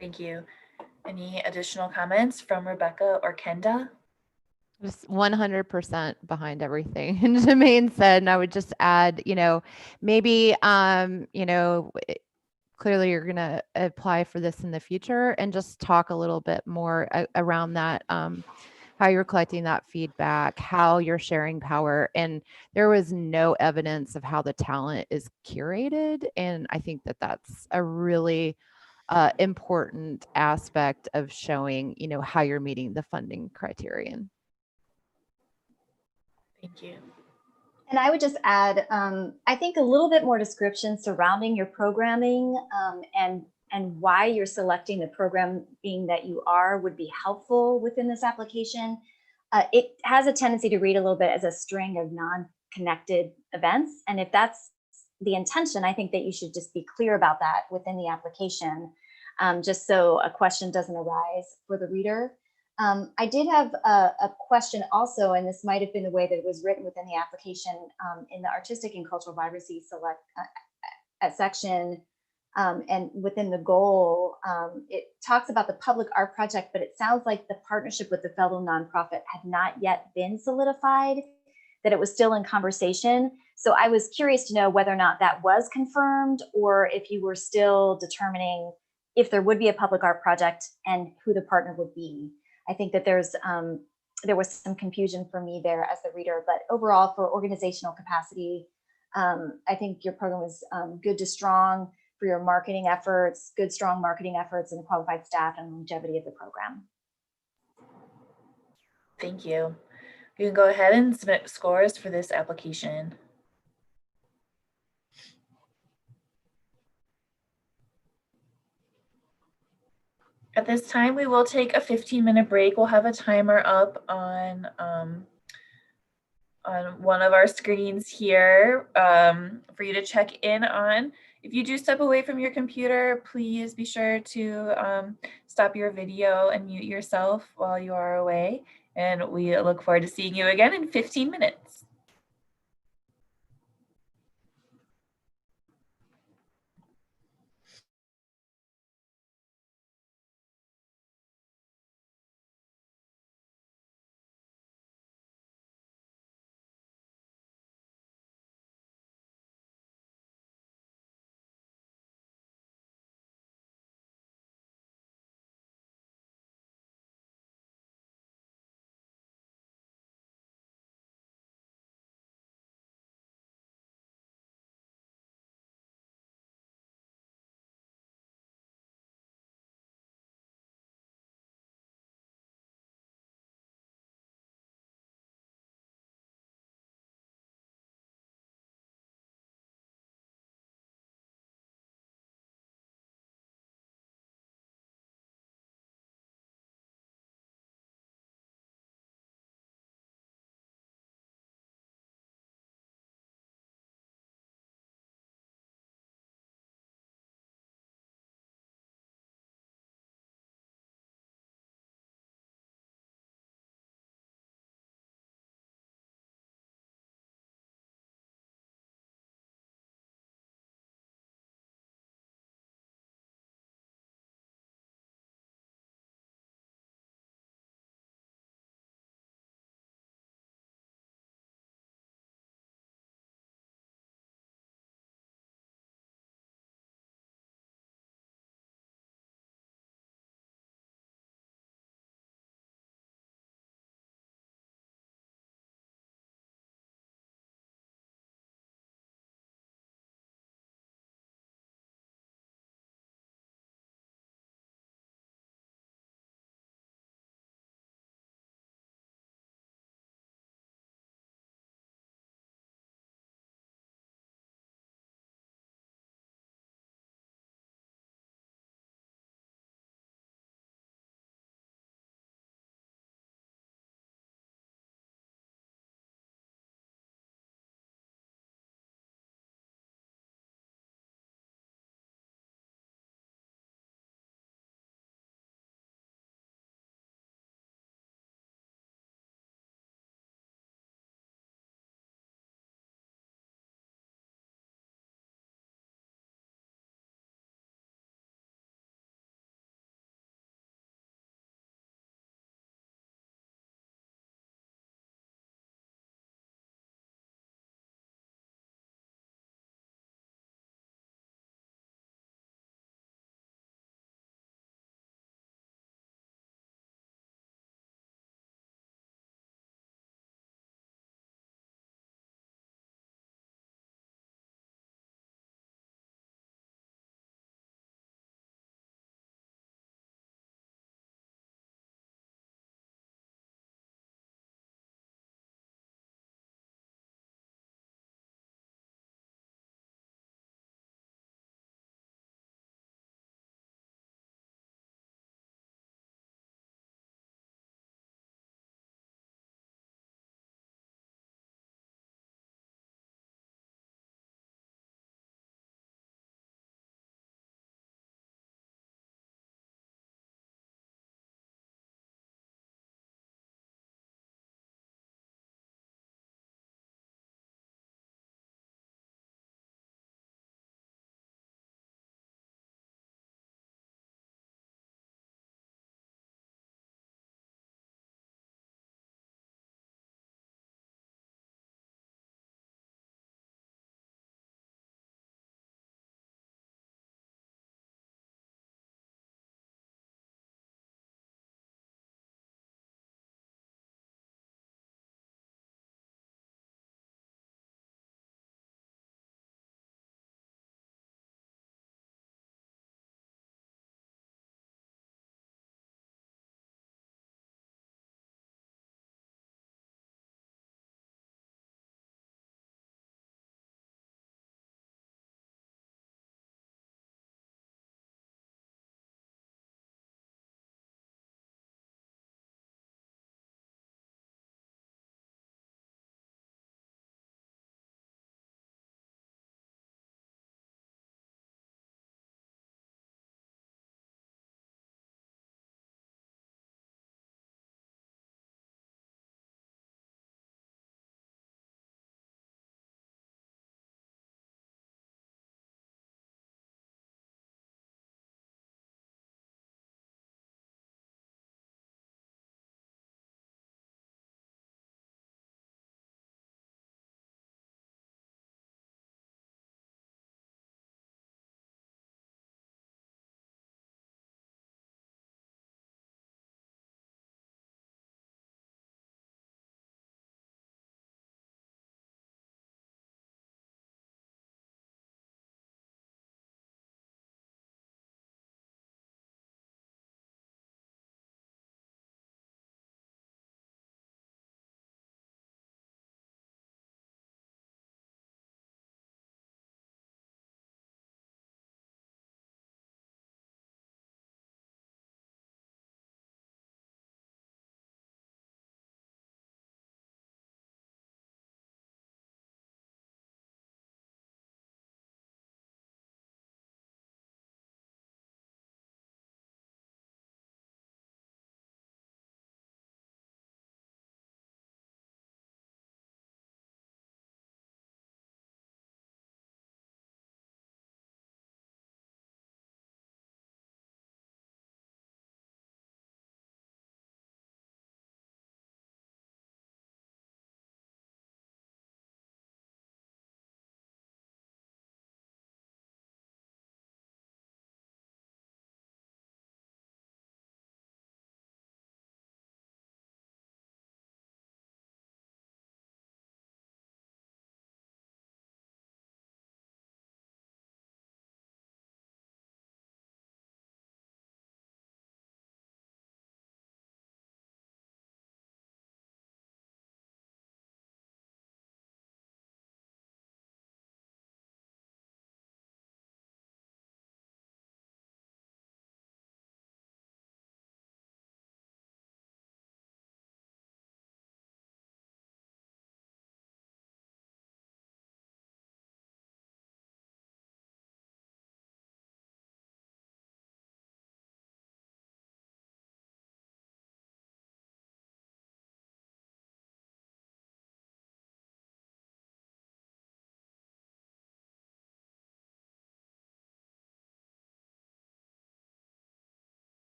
Thank you. Any additional comments from Rebecca or Kenda? Just 100% behind everything Jermaine said. And I would just add, maybe, clearly you're going to apply for this in the future, and just talk a little bit more around that, how you're collecting that feedback, how you're sharing power. And there was no evidence of how the talent is curated. And I think that that's a really important aspect of showing, how you're meeting the funding criterion. Thank you. And I would just add, I think a little bit more description surrounding your programming and why you're selecting the programming that you are would be helpful within this application. It has a tendency to read a little bit as a string of non-connected events. And if that's the intention, I think that you should just be clear about that within the application, just so a question doesn't arise for the reader. I did have a question also, and this might have been the way that it was written within the application in the artistic and cultural vibrancy select section, and within the goal, it talks about the public art project, but it sounds like the partnership with the fellow nonprofit had not yet been solidified, that it was still in conversation. So I was curious to know whether or not that was confirmed, or if you were still determining if there would be a public art project and who the partner would be. I think that there was some confusion for me there as the reader, but overall for organizational capacity, I think your program is good to strong for your marketing efforts, good, strong marketing efforts, and qualified staff and longevity of the program. Thank you. You can go ahead and submit scores for this application. At this time, we will take a 15-minute break. We'll have a timer up on one of our screens here for you to check in on. If you do step away from your computer, please be sure to stop your video and mute yourself while you are away. And we look forward to seeing you again in 15 minutes.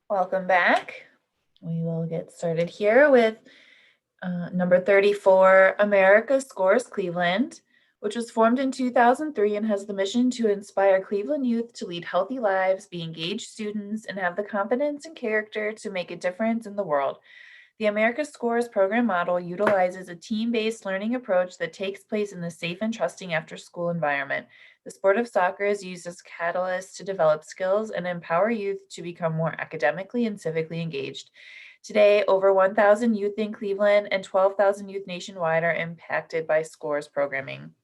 Welcome back. We will get started here with number 34, America Scores Cleveland, which was formed in 2003 and has the mission to inspire Cleveland youth to lead healthy lives, be engaged students, and have the confidence and character to make a difference in the world. The America Scores program model utilizes a team-based learning approach that takes place in the safe and trusting after-school environment. The sport of soccer is used as catalyst to develop skills and empower youth to become more academically and civically engaged. Today, over 1,000 youth in Cleveland and 12,000 youth nationwide are impacted by SCORES programming.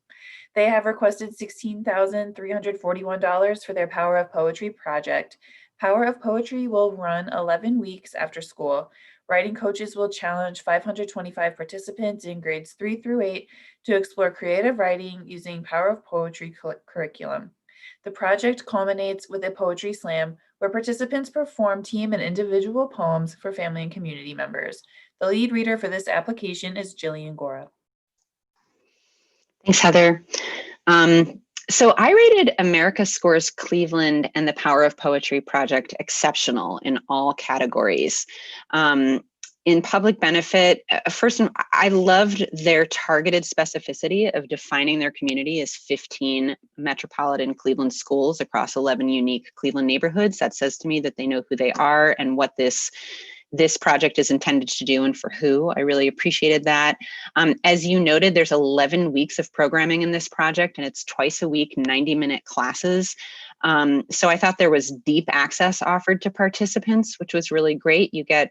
They have requested $16,341 for their Power of Poetry project. Power of Poetry will run 11 weeks after school. Writing coaches will challenge 525 participants in grades 3 through 8 to explore creative writing using Power of Poetry curriculum. The project culminates with a poetry slam where participants perform team and individual poems for family and community members. The lead reader for this application is Jillian Gora. Thanks, Heather. So I rated America Scores Cleveland and the Power of Poetry project exceptional in all categories. In public benefit, first, I loved their targeted specificity of defining their community as 15 metropolitan Cleveland schools across 11 unique Cleveland neighborhoods. That says to me that they know who they are and what this project is intended to do and for who. I really appreciated that. As you noted, there's 11 weeks of programming in this project, and it's twice a week, 90-minute classes. So I thought there was deep access offered to participants, which was really great. You get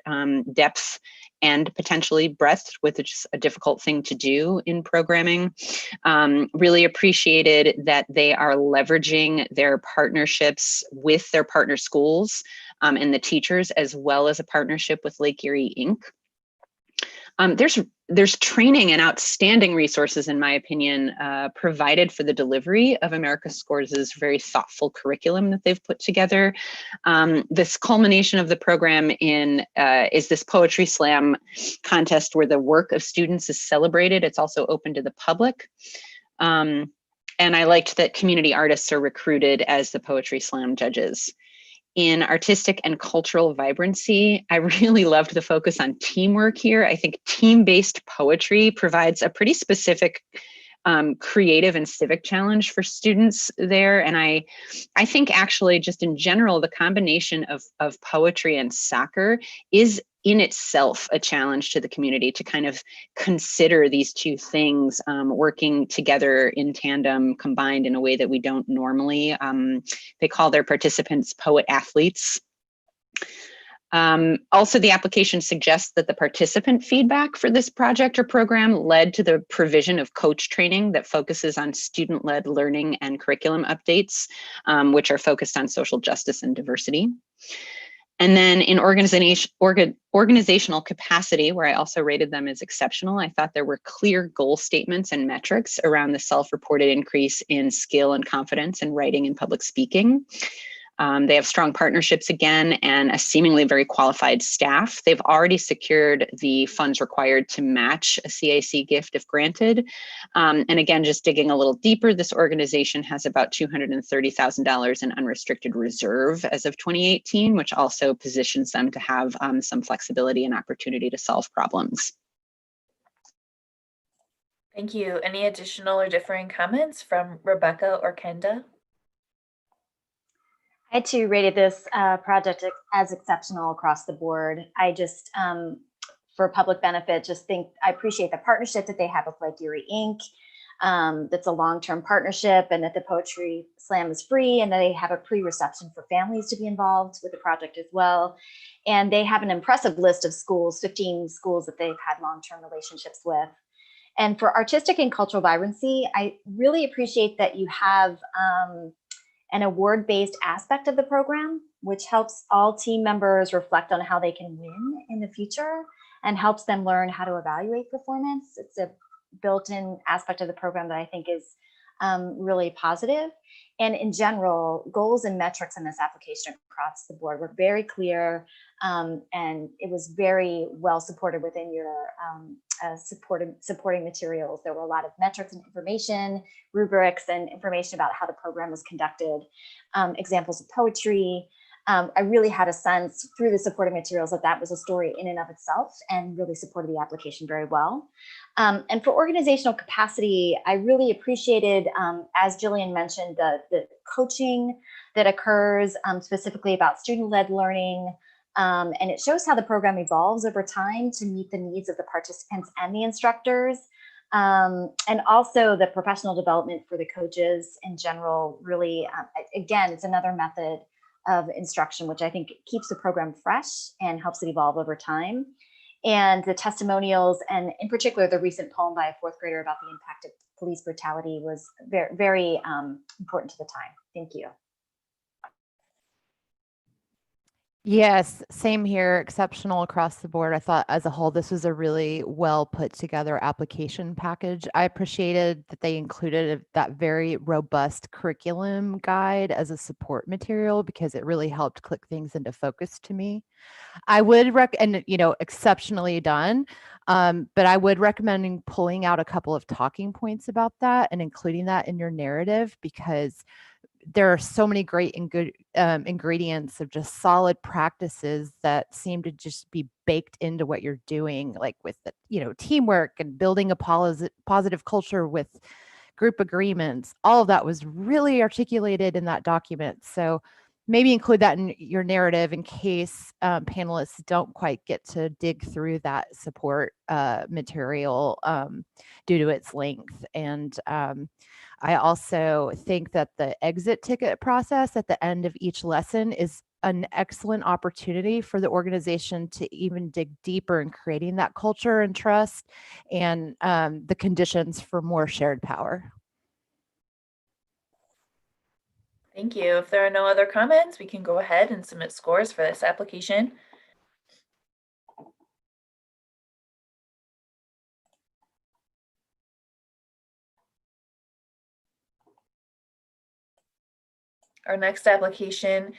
depth and potentially breadth, which is a difficult thing to do in programming. Really appreciated that they are leveraging their partnerships with their partner schools and the teachers, as well as a partnership with Lake Erie Inc. There's training and outstanding resources, in my opinion, provided for the delivery of America Scores' very thoughtful curriculum that they've put together. This culmination of the program is this poetry slam contest where the work of students is celebrated. It's also open to the public. And I liked that community artists are recruited as the poetry slam judges. In artistic and cultural vibrancy, I really loved the focus on teamwork here. I think team-based poetry provides a pretty specific creative and civic challenge for students there. And I think actually just in general, the combination of poetry and soccer is in itself a challenge to the community to kind of consider these two things working together in tandem, combined in a way that we don't normally. They call their participants poet athletes. Also, the application suggests that the participant feedback for this project or program led to the provision of coach training that focuses on student-led learning and curriculum updates, which are focused on social justice and diversity. And then in organizational capacity, where I also rated them as exceptional, I thought there were clear goal statements and metrics around the self-reported increase in skill and confidence in writing and public speaking. They have strong partnerships again and a seemingly very qualified staff. They've already secured the funds required to match a CAC gift if granted. And again, just digging a little deeper, this organization has about $230,000 in unrestricted reserve as of 2018, which also positions them to have some flexibility and opportunity to solve problems. Thank you. Any additional or differing comments from Rebecca or Kenda? I too rated this project as exceptional across the board. I just, for public benefit, just think I appreciate the partnership that they have with Lake Erie Inc. That's a long-term partnership, and that the Poetry Slam is free, and that they have a pre-reception for families to be involved with the project as well. And they have an impressive list of schools, 15 schools that they've had long-term relationships with. And for artistic and cultural vibrancy, I really appreciate that you have an award-based aspect of the program, which helps all team members reflect on how they can win in the future and helps them learn how to evaluate performance. It's a built-in aspect of the program that I think is really positive. And in general, goals and metrics in this application across the board were very clear, and it was very well supported within your supporting materials. There were a lot of metrics and information, rubrics, and information about how the program was conducted, examples of poetry, I really had a sense through the supporting materials that that was a story in and of itself and really supported the application very well. And for organizational capacity, I really appreciated, as Jillian mentioned, the coaching that occurs specifically about student-led learning. And it shows how the program evolves over time to meet the needs of the participants and the instructors. And also the professional development for the coaches in general, really, again, it's another method of instruction, which I think keeps the program fresh and helps it evolve over time. And the testimonials, and in particular, the recent poem by a fourth grader about the impact of police brutality was very, very important to the time. Thank you. Yes, same here. Exceptional across the board. I thought as a whole, this was a really well put together application package. I appreciated that they included that very robust curriculum guide as a support material because it really helped click things into focus to me. I would recommend, exceptionally done. But I would recommend pulling out a couple of talking points about that and including that in your narrative because there are so many great and good ingredients of just solid practices that seem to just be baked into what you're doing, like with the, teamwork and building a positive culture with group agreements. All of that was really articulated in that document. So maybe include that in your narrative in case panelists don't quite get to dig through that support material due to its length. And I also think that the exit ticket process at the end of each lesson is an excellent opportunity for the organization to even dig deeper in creating that culture and trust and the conditions for more shared power. Thank you. If there are no other comments, we can go ahead and submit scores for this application. Our next application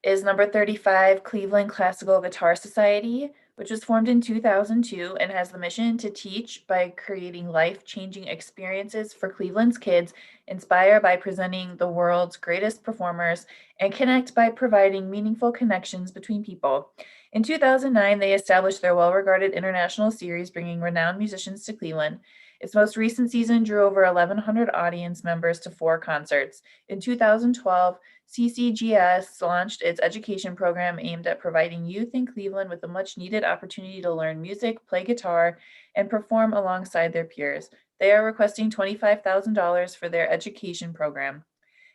is number 35, Cleveland Classical Guitar Society, which was formed in 2002 and has the mission to teach by creating life-changing experiences for Cleveland's kids, inspire by presenting the world's greatest performers, and connect by providing meaningful connections between people. In 2009, they established their well-regarded international series, bringing renowned musicians to Cleveland. Its most recent season drew over 1,100 audience members to 4 concerts. In 2012, CCGS launched its education program aimed at providing youth in Cleveland with a much-needed opportunity to learn music, play guitar, and perform alongside their peers. They are requesting $25,000 for their education program.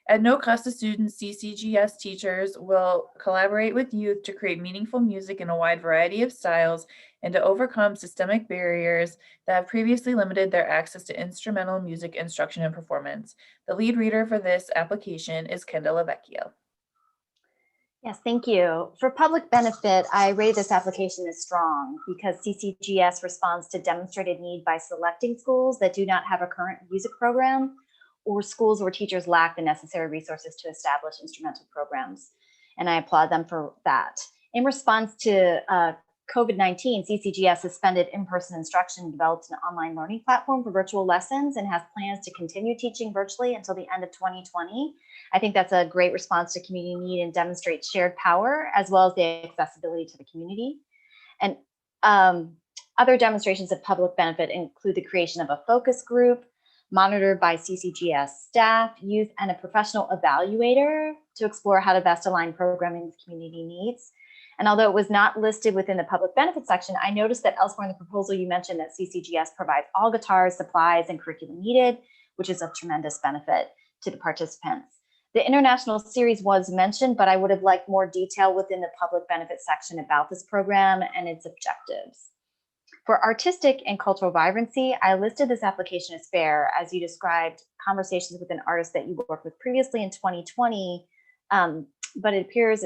At no cost to students, CCGS teachers will collaborate with youth to create meaningful music in a wide variety of styles and to overcome systemic barriers that have previously limited their access to instrumental music instruction and performance. The lead reader for this application is Kendall Lavecchio. Yes, thank you. For public benefit, I rate this application as strong because CCGS responds to demonstrated need by selecting schools that do not have a current music program or schools where teachers lack the necessary resources to establish instrumental programs. And I applaud them for that. In response to COVID-19, CCGS suspended in-person instruction, developed an online learning platform for virtual lessons, and has plans to continue teaching virtually until the end of 2020. I think that's a great response to community need and demonstrates shared power as well as the accessibility to the community. And other demonstrations of public benefit include the creation of a focus group monitored by CCGS staff, youth, and a professional evaluator to explore how to best align programming with community needs. And although it was not listed within the public benefit section, I noticed that elsewhere in the proposal you mentioned that CCGS provides all guitars, supplies, and curriculum needed, which is of tremendous benefit to the participants. The international series was mentioned, but I would have liked more detail within the public benefit section about this program and its objectives. For artistic and cultural vibrancy, I listed this application as fair, as you described conversations with an artist that you worked with previously in 2020, but it appears,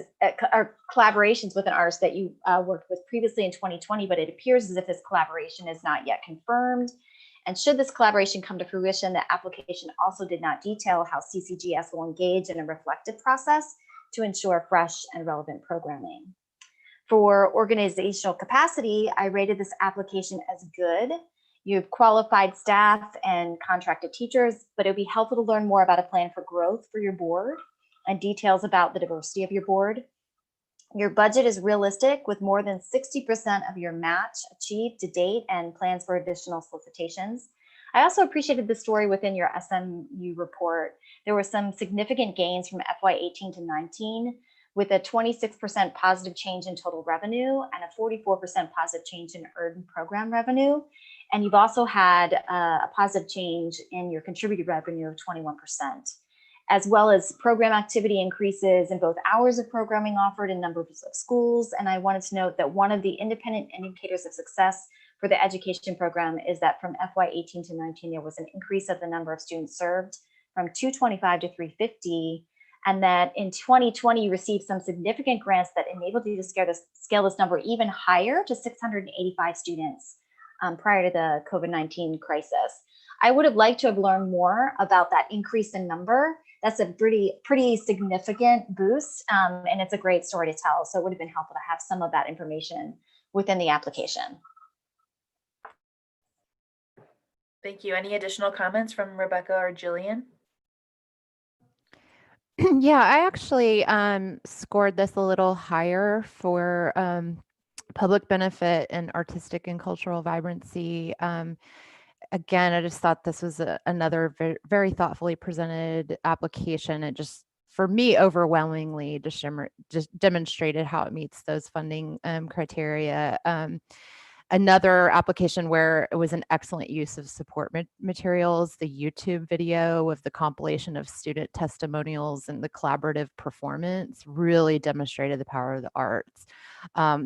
or collaborations with an artist that you worked with previously in 2020, but it appears as if this collaboration is not yet confirmed. And should this collaboration come to fruition, the application also did not detail how CCGS will engage in a reflective process to ensure fresh and relevant programming. For organizational capacity, I rated this application as good. You have qualified staff and contracted teachers, but it would be helpful to learn more about a plan for growth for your board and details about the diversity of your board. Your budget is realistic with more than 60% of your match achieved to date and plans for additional solicitations. I also appreciated the story within your SMU report. There were some significant gains from FY18 to 19 with a 26% positive change in total revenue and a 44% positive change in earned program revenue. And you've also had a positive change in your contributed revenue of 21%, as well as program activity increases in both hours of programming offered and numbers of schools. And I wanted to note that one of the independent indicators of success for the education program is that from FY18 to 19, there was an increase of the number of students served from 225 to 350. And that in 2020, you received some significant grants that enabled you to scale this number even higher to 685 students prior to the COVID-19 crisis. I would have liked to have learned more about that increase in number. That's a pretty significant boost, and it's a great story to tell. So it would have been helpful to have some of that information within the application. Thank you. Any additional comments from Rebecca or Jillian? Yeah, I actually scored this a little higher for public benefit and artistic and cultural vibrancy. Again, I just thought this was another very thoughtfully presented application. It just, for me, overwhelmingly just demonstrated how it meets those funding criteria. Another application where it was an excellent use of support materials, the YouTube video of the compilation of student testimonials and the collaborative performance really demonstrated the power of the arts.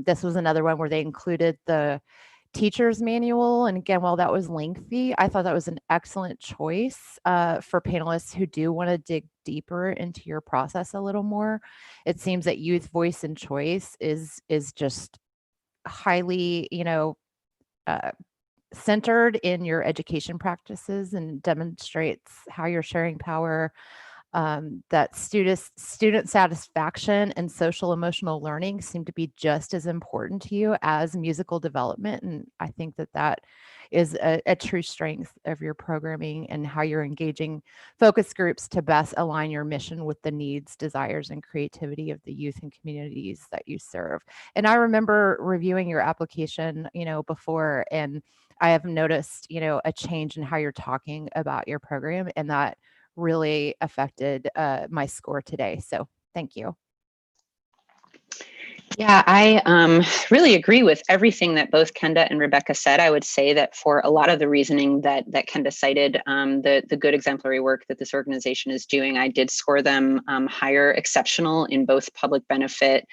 This was another one where they included the teacher's manual. And again, while that was lengthy, I thought that was an excellent choice for panelists who do want to dig deeper into your process a little more. It seems that youth voice and choice is just highly, centered in your education practices and demonstrates how you're sharing power, that student satisfaction and social emotional learning seem to be just as important to you as musical development. And I think that is a true strength of your programming and how you're engaging focus groups to best align your mission with the needs, desires, and creativity of the youth and communities that you serve. And I remember reviewing your application, before, and I have noticed, a change in how you're talking about your program, and that really affected my score today. So thank you. Yeah, I really agree with everything that both Kenda and Rebecca said. I would say that for a lot of the reasoning that Kenda cited, the good exemplary work that this organization is doing, I did score them higher, exceptional in both public benefit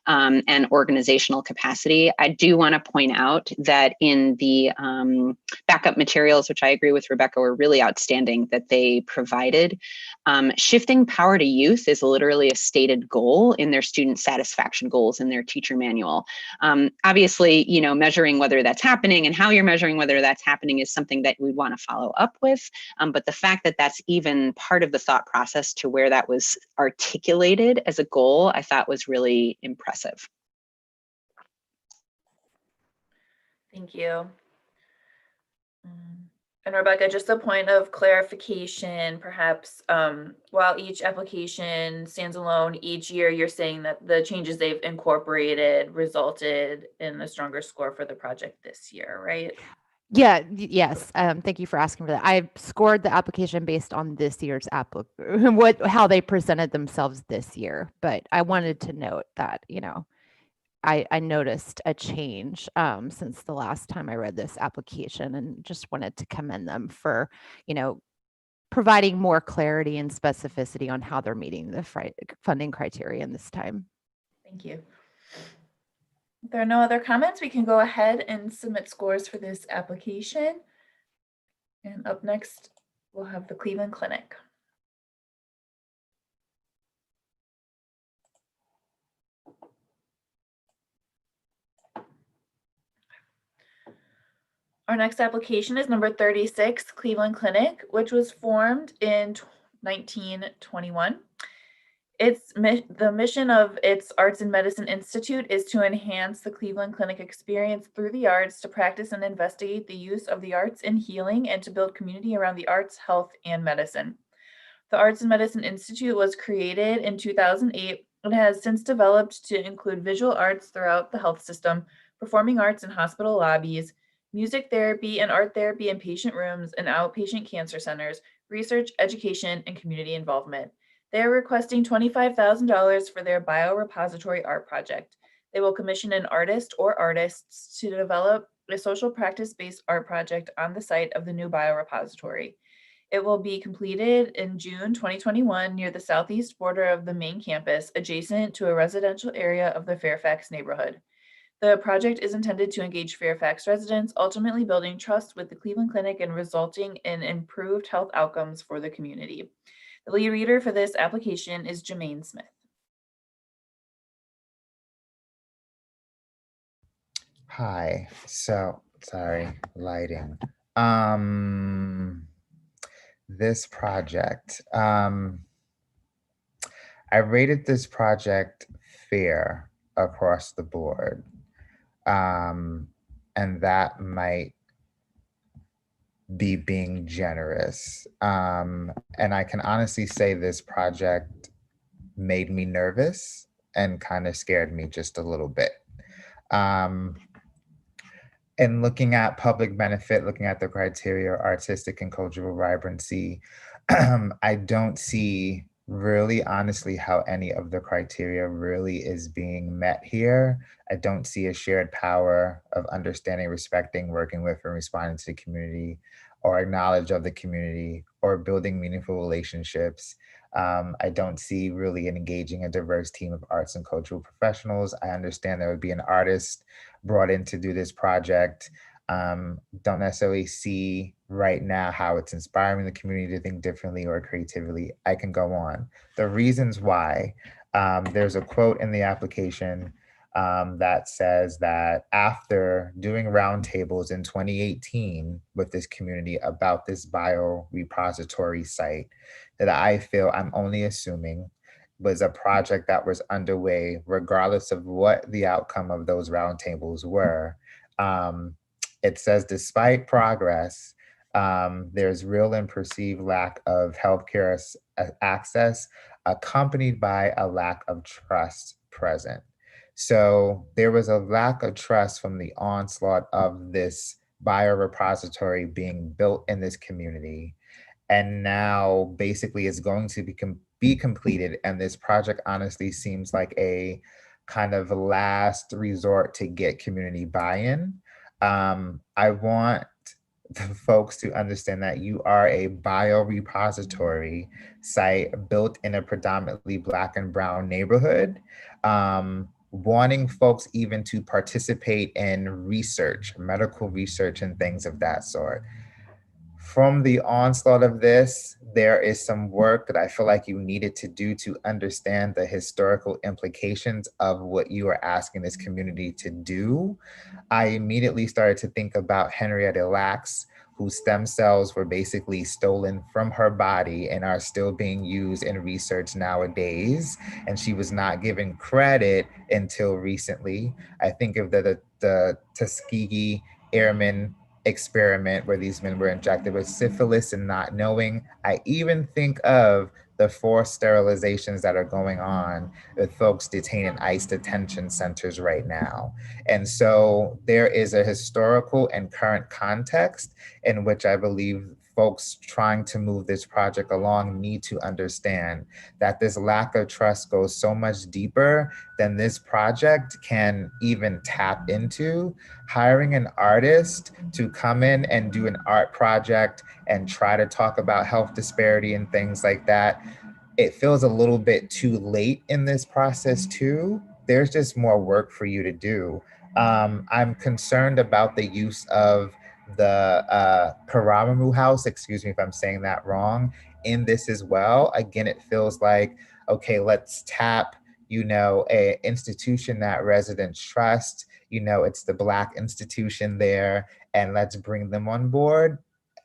and organizational capacity. I do want to point out that in the backup materials, which I agree with Rebecca, were really outstanding that they provided, shifting power to youth is literally a stated goal in their student satisfaction goals in their teacher manual. Obviously, measuring whether that's happening and how you're measuring whether that's happening is something that we want to follow up with. But the fact that that's even part of the thought process to where that was articulated as a goal, I thought was really impressive. Thank you. And Rebecca, just a point of clarification, perhaps, while each application stands alone, each year you're saying that the changes they've incorporated resulted in a stronger score for the project this year, right? Yeah, yes. Thank you for asking for that. I scored the application based on this year's how they presented themselves this year. But I wanted to note that, I noticed a change since the last time I read this application, and just wanted to commend them for, providing more clarity and specificity on how they're meeting the funding criterion this time. Thank you. If there are no other comments, we can go ahead and submit scores for this application. And up next, we'll have the Cleveland Clinic. Our next application is number 36, Cleveland Clinic, which was formed in 1921. The mission of its Arts and Medicine Institute is to enhance the Cleveland Clinic experience through the arts, to practice and investigate the use of the arts in healing, and to build community around the arts, health, and medicine. The Arts and Medicine Institute was created in 2008 It has since developed to include visual arts throughout the health system, performing arts in hospital lobbies, music therapy and art therapy in patient rooms and outpatient cancer centers, research, education, and community involvement. They are requesting $25,000 for their biorepository art project. They will commission an artist or artists to develop a social practice-based art project on the site of the new biorepository. It will be completed in June 2021 near the southeast border of the main campus, adjacent to a residential area of the Fairfax neighborhood. The project is intended to engage Fairfax residents, ultimately building trust with the Cleveland Clinic and resulting in improved health outcomes for the community. The lead reader for this application is Jermaine Smith. Hi, so sorry, lighting. This project, I rated this project fair across the board. And that might be being generous. And I can honestly say this project made me nervous and kind of scared me just a little bit. And looking at public benefit, looking at the criteria, artistic and cultural vibrancy, I don't see really honestly how any of the criteria really is being met here. I don't see a shared power of understanding, respecting, working with, and responding to the community, or knowledge of the community, or building meaningful relationships. I don't see really engaging a diverse team of arts and cultural professionals. I understand there would be an artist brought in to do this project. Don't necessarily see right now how it's inspiring the community to think differently or creatively. I can go on. The reasons why, there's a quote in the application that says that after doing roundtables in 2018 with this community about this biorepository site, that I feel, I'm only assuming, was a project that was underway regardless of what the outcome of those roundtables were. It says, despite progress, there's real and perceived lack of healthcare access accompanied by a lack of trust present. So there was a lack of trust from the onslaught of this biorepository being built in this community. And now basically it's going to be completed. And this project honestly seems like a kind of last resort to get community buy-in. I want the folks to understand that you are a biorepository site built in a predominantly Black and Brown neighborhood. Wanting folks even to participate in research, medical research and things of that sort. From the onslaught of this, there is some work that I feel like you needed to do to understand the historical implications of what you are asking this community to do. I immediately started to think about Henrietta Lacks, whose stem cells were basically stolen from her body and are still being used in research nowadays. And she was not given credit until recently. I think of the Tuskegee Airmen experiment where these men were injected with syphilis and not knowing. I even think of the forced sterilizations that are going on with folks detained in ICE detention centers right now. And so there is a historical and current context in which I believe folks trying to move this project along need to understand that this lack of trust goes so much deeper than this project can even tap into. Hiring an artist to come in and do an art project and try to talk about health disparity and things like that, it feels a little bit too late in this process too. There's just more work for you to do. I'm concerned about the use of the Karamamu house, excuse me if I'm saying that wrong, in this as well. Again, it feels like, okay, let's tap, a institution that residents trust, it's the Black institution there, and let's bring them on board.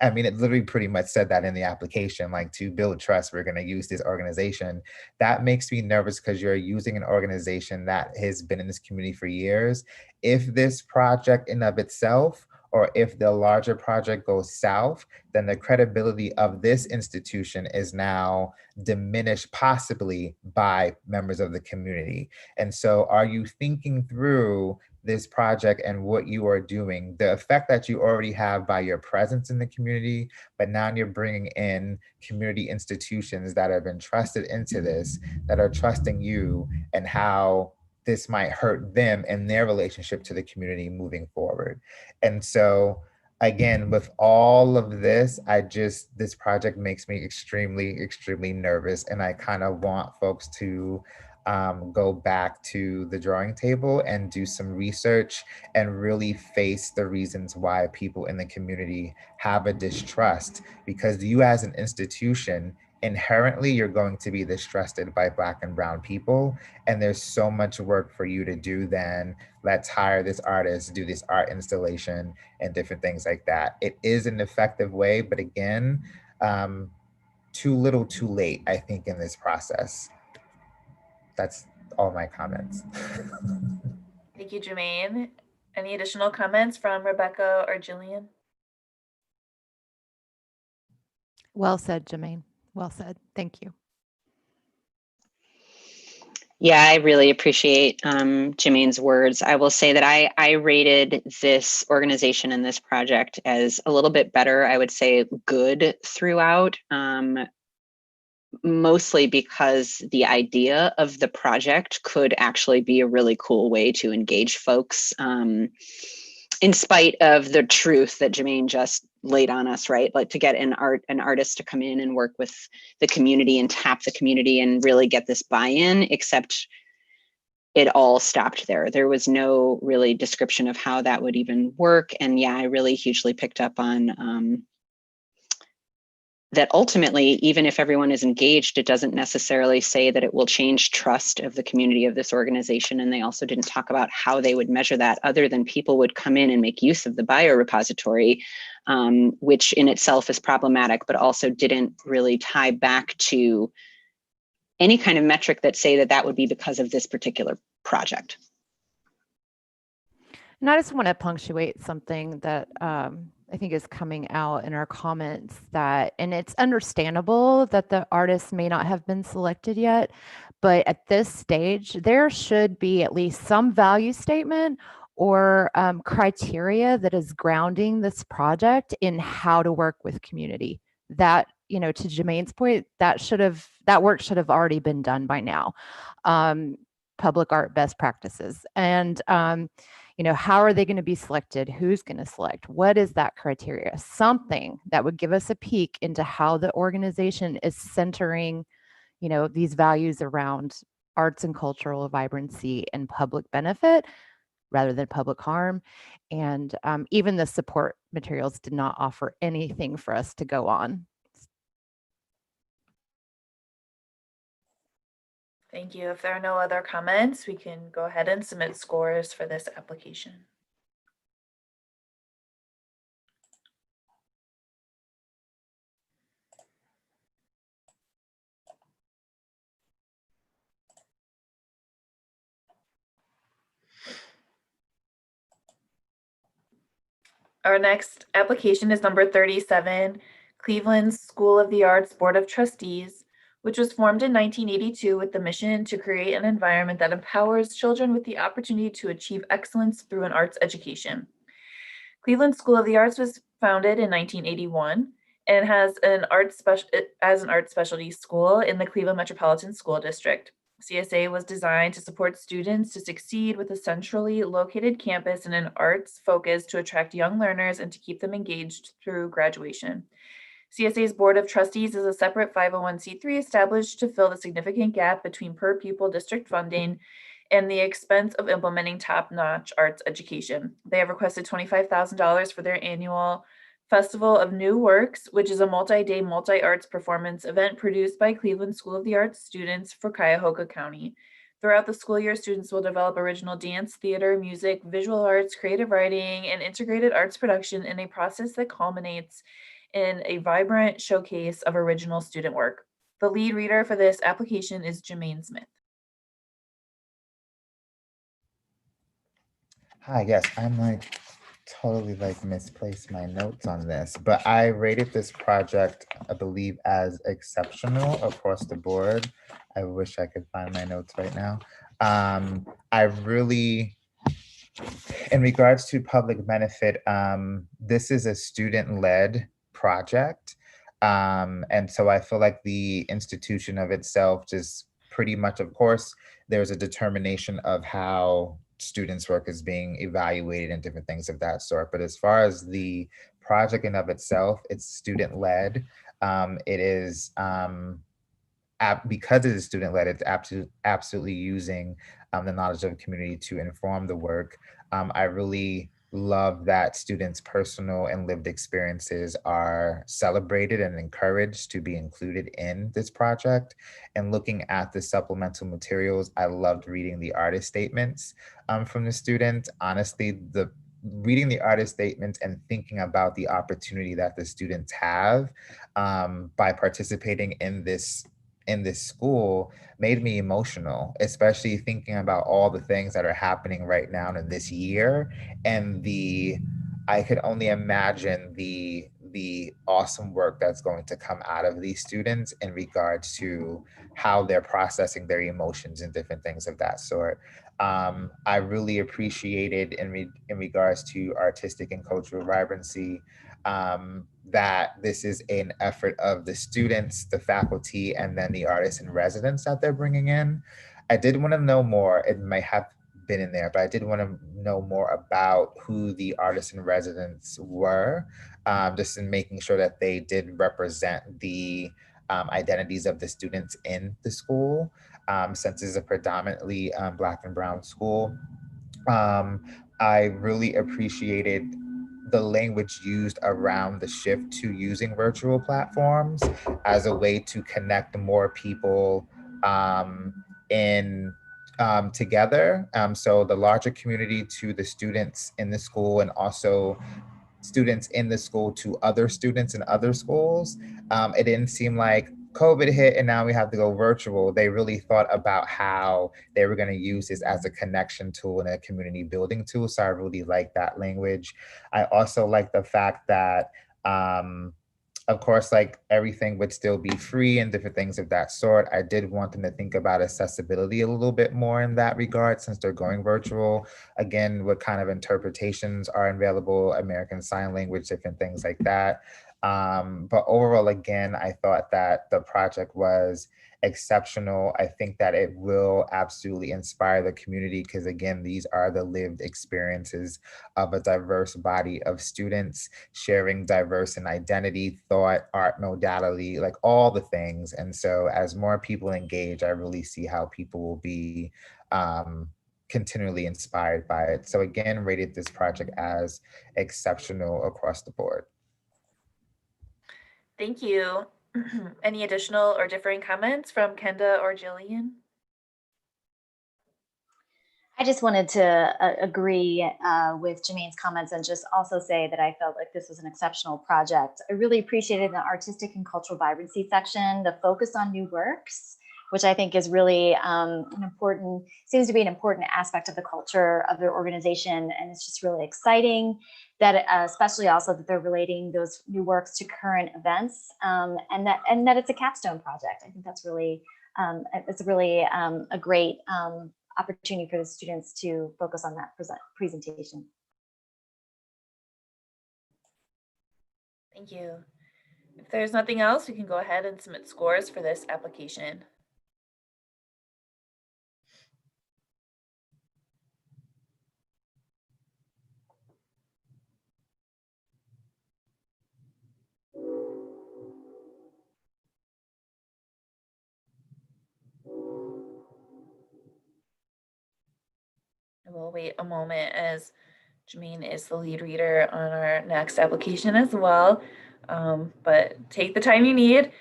I mean, it literally pretty much said that in the application, like, to build trust, we're going to use this organization. That makes me nervous because you're using an organization that has been in this community for years. If this project in of itself or if the larger project goes south, then the credibility of this institution is now diminished possibly by members of the community. And so are you thinking through this project and what you are doing, the effect that you already have by your presence in the community, but now you're bringing in community institutions that have been trusted into this, that are trusting you, and how this might hurt them and their relationship to the community moving forward. And so again, with all of this, this project makes me extremely nervous. And I kind of want folks to go back to the drawing table and do some research and really face the reasons why people in the community have a distrust, because you as an institution, inherently you're going to be distrusted by Black and brown people, and there's so much work for you to do. Then let's hire this artist, do this art installation and different things like that. It is an effective way, but again, too little too late, I think, in this process. That's all my comments. Thank you, Jermaine. Any additional comments from Rebecca or Jillian? Well said, Jermaine. Well said. Thank you. Yeah, I really appreciate Jermaine's words. I will say that I rated this organization and this project as a little bit better, I would say good throughout, mostly because the idea of the project could actually be a really cool way to engage folks, in spite of the truth that Jermaine just laid on us, right? Like to get an artist to come in and work with the community and tap the community and really get this buy-in, except it all stopped there. There was no really description of how that would even work. And yeah, I really hugely picked up on that ultimately, even if everyone is engaged, it doesn't necessarily say that it will change trust of the community of this organization. And they also didn't talk about how they would measure that, other than people would come in and make use of the biorepository, which in itself is problematic, but also didn't really tie back to any kind of metric that say that that would be because of this particular project. And I just want to punctuate something that I think is coming out in our comments, that, and it's understandable that the artists may not have been selected yet, but at this stage, there should be at least some value statement or criteria that is grounding this project in how to work with community. That, you know, to Jermaine's point, that work should have already been done by now. Public art best practices. And you know, how are they going to be selected? Who's going to select? What is that criteria? Something that would give us a peek into how the organization is centering, you know, these values around arts and cultural vibrancy and public benefit rather than public harm. And even the support materials did not offer anything for us to go on. Thank you. If there are no other comments, we can go ahead and submit scores for this application. Our next application is number 37, Cleveland School of the Arts Board of Trustees, which was formed in 1982 with the mission to create an environment that empowers children with the opportunity to achieve excellence through an arts education. Cleveland School of the Arts was founded in 1981 and has an art specialty school in the Cleveland Metropolitan School District. CSA was designed to support students to succeed with a centrally located campus and an arts focus to attract young learners and to keep them engaged through graduation. CSA's Board of Trustees is a separate 501c3 established to fill the significant gap between per pupil district funding and the expense of implementing top-notch arts education. They have requested $25,000 for their annual Festival of New Works, which is a multi-day, multi-arts performance event produced by Cleveland School of the Arts students for Cuyahoga County. Throughout the school year, students will develop original dance, theater, music, visual arts, creative writing, and integrated arts production in a process that culminates in a vibrant showcase of original student work. The lead reader for this application is Jermaine Smith. Hi, yes, I'm like totally like misplaced my notes on this, but I rated this project, I believe, as exceptional across the board. I wish I could find my notes right now. I really, in regards to public benefit, this is a student-led project. And so I feel like the institution of itself just pretty much, of course, there's a determination of how students' work is being evaluated and different things of that sort. But as far as the project in of itself, it's student-led. It is because it is student-led, it's absolutely using the knowledge of the community to inform the work. I really love that students' personal and lived experiences are celebrated and encouraged to be included in this project. And looking at the supplemental materials, I loved reading the artist statements from the students. Honestly, the reading the artist statements and thinking about the opportunity that the students have by participating in this school made me emotional, especially thinking about all the things that are happening right now in this year. And I could only imagine the awesome work that's going to come out of these students in regards to how they're processing their emotions and different things of that sort. I really appreciated in regards to artistic and cultural vibrancy, that this is an effort of the students, the faculty, and then the artists in residence that they're bringing in. I did want to know more. It might have been in there, but I did want to know more about who the artists in residence were, just in making sure that they did represent the identities of the students in the school, since it's a predominantly Black and Brown school. Um, I really appreciated the language used around the shift to using virtual platforms as a way to connect more people in together. So the larger community to the students in the school, and also students in the school to other students in other schools. It didn't seem like COVID hit and now we have to go virtual. They really thought about how they were going to use this as a connection tool and a community building tool. So I really like that language. I also like the fact that, of course, like everything would still be free and different things of that sort. I did want them to think about accessibility a little bit more in that regard since they're going virtual. Again, what kind of interpretations are available, American Sign Language, different things like that. But overall, again, I thought that the project was exceptional. I think that it will absolutely inspire the community because, again, these are the lived experiences of a diverse body of students sharing diverse in identity, thought, art modality, like all the things. And so as more people engage, I really see how people will be continually inspired by it. So again, rated this project as exceptional across the board. Thank you. Any additional or differing comments from Kenda or Jillian? I just wanted to agree with Jermaine's comments and just also say that I felt like this was an exceptional project. I really appreciated the artistic and cultural vibrancy section, the focus on new works, which I think is really seems to be an important aspect of the culture of their organization. And it's just really exciting that especially also that they're relating those new works to current events, and that it's a capstone project. I think that's really, it's really a great opportunity for the students to focus on that presentation. Thank you. If there's nothing else, we can go ahead and submit scores for this application. We'll wait a moment as Jermaine is the lead reader on our next application as well. But take the time you need.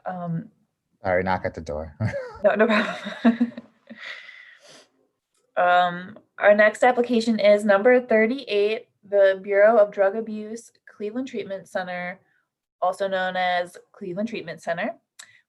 Sorry, knock at the door. No problem. Our next application is number 38, the Bureau of Drug Abuse Cleveland Treatment Center, also known as Cleveland Treatment Center,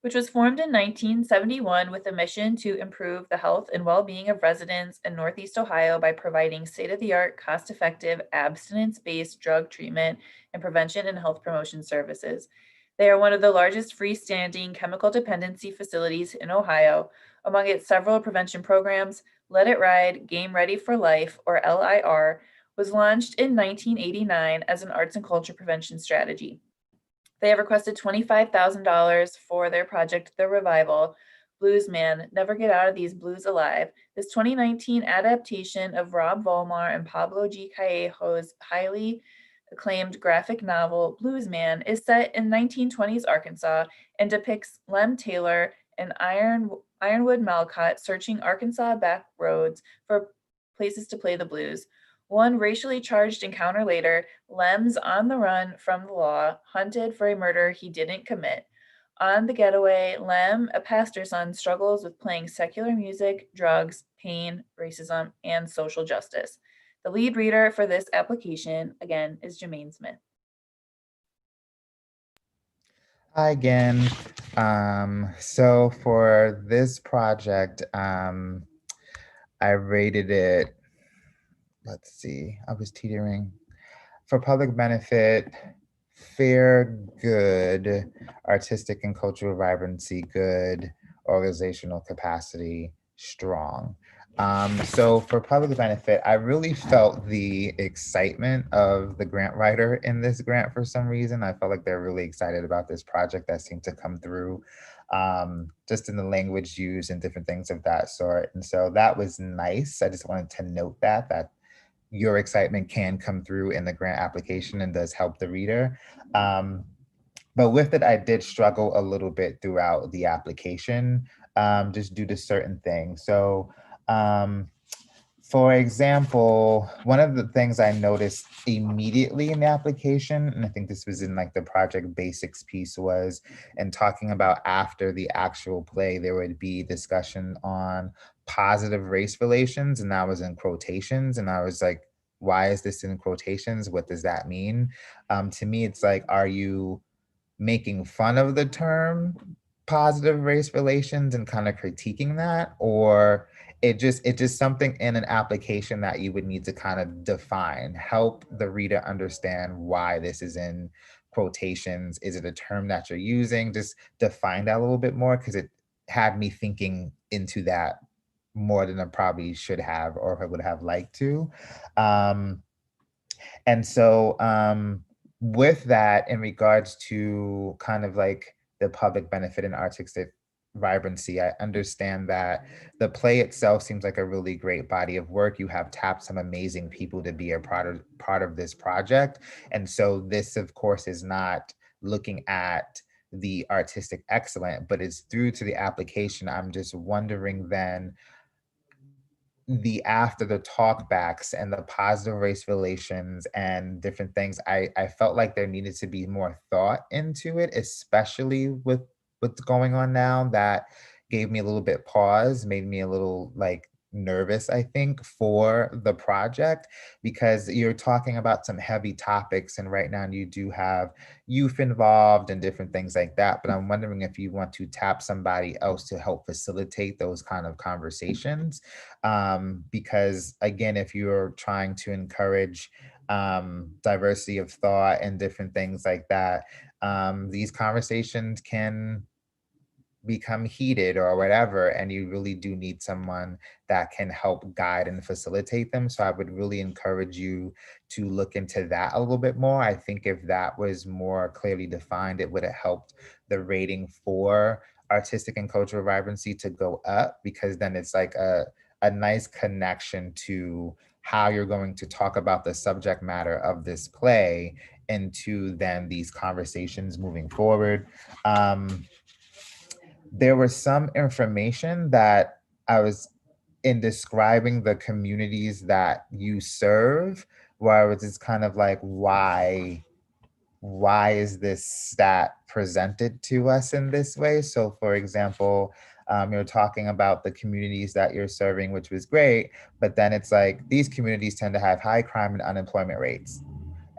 which was formed in 1971 with a mission to improve the health and well-being of residents in Northeast Ohio by providing state-of-the-art, cost-effective, abstinence-based drug treatment and prevention and health promotion services. They are one of the largest freestanding chemical dependency facilities in Ohio. Among its several prevention programs, Let It Ride, Game Ready for Life, or LIR, was launched in 1989 as an arts and culture prevention strategy. They have requested $25,000 for their project, The Revival. Blues Man, Never Get Out of These Blues Alive. This 2019 adaptation of Rob Volmar and Pablo G. Callejo's highly acclaimed graphic novel, Blues Man, is set in 1920s Arkansas and depicts Lem Taylor and Ironwood Malcott searching Arkansas back roads for places to play the blues. One racially charged encounter later, Lem's on the run from the law, hunted for a murder he didn't commit. On the getaway, Lem, a pastor's son, struggles with playing secular music, drugs, pain, racism, and social justice. The lead reader for this application, again, is Jermaine Smith. Hi again. So for this project, I rated it, let's see, I was teetering. For public benefit, fair, good, artistic and cultural vibrancy, good, organizational capacity, strong. So for public benefit, I really felt the excitement of the grant writer in this grant for some reason. I felt like they're really excited about this project that seemed to come through just in the language used and different things of that sort. And so that was nice. I just wanted to note that your excitement can come through in the grant application and does help the reader. But with it, I did struggle a little bit throughout the application, just due to certain things. So for example, one of the things I noticed immediately in the application, and I think this was in like the project basics piece, was in talking about after the actual play, there would be discussion on positive race relations, and that was in quotations. And I was like, why is this in quotations? What does that mean? To me, it's like, are you making fun of the term positive race relations and kind of critiquing that, or it's just something in an application that you would need to kind of define, help the reader understand why this is in quotations. Is it a term that you're using? Just define that a little bit more, because it had me thinking into that more than I probably should have or would have liked to. And so with that, in regards to kind of like the public benefit and artistic vibrancy, I understand that the play itself seems like a really great body of work. You have tapped some amazing people to be a part of this project. And so this, of course, is not looking at the artistic excellence, but it's through to the application. I'm just wondering then, the after the talkbacks and the positive race relations and different things, I felt like there needed to be more thought into it, especially with what's going on now. That gave me a little bit pause, made me a little like nervous, I think, for the project, because you're talking about some heavy topics, and right now you do have youth involved and different things like that. But I'm wondering if you want to tap somebody else to help facilitate those kind of conversations, because again, if you're trying to encourage diversity of thought and different things like that, these conversations can become heated or whatever, and you really do need someone that can help guide and facilitate them. So I would really encourage you to look into that a little bit more. I think if that was more clearly defined, it would have helped the rating for artistic and cultural vibrancy to go up, because then it's like a nice connection to how you're going to talk about the subject matter of this play into then these conversations moving forward. There was some information that I was in describing the communities that you serve, where I was just kind of like, why is this stat presented to us in this way? So for example, you're talking about the communities that you're serving, which was great, but then it's like these communities tend to have high crime and unemployment rates.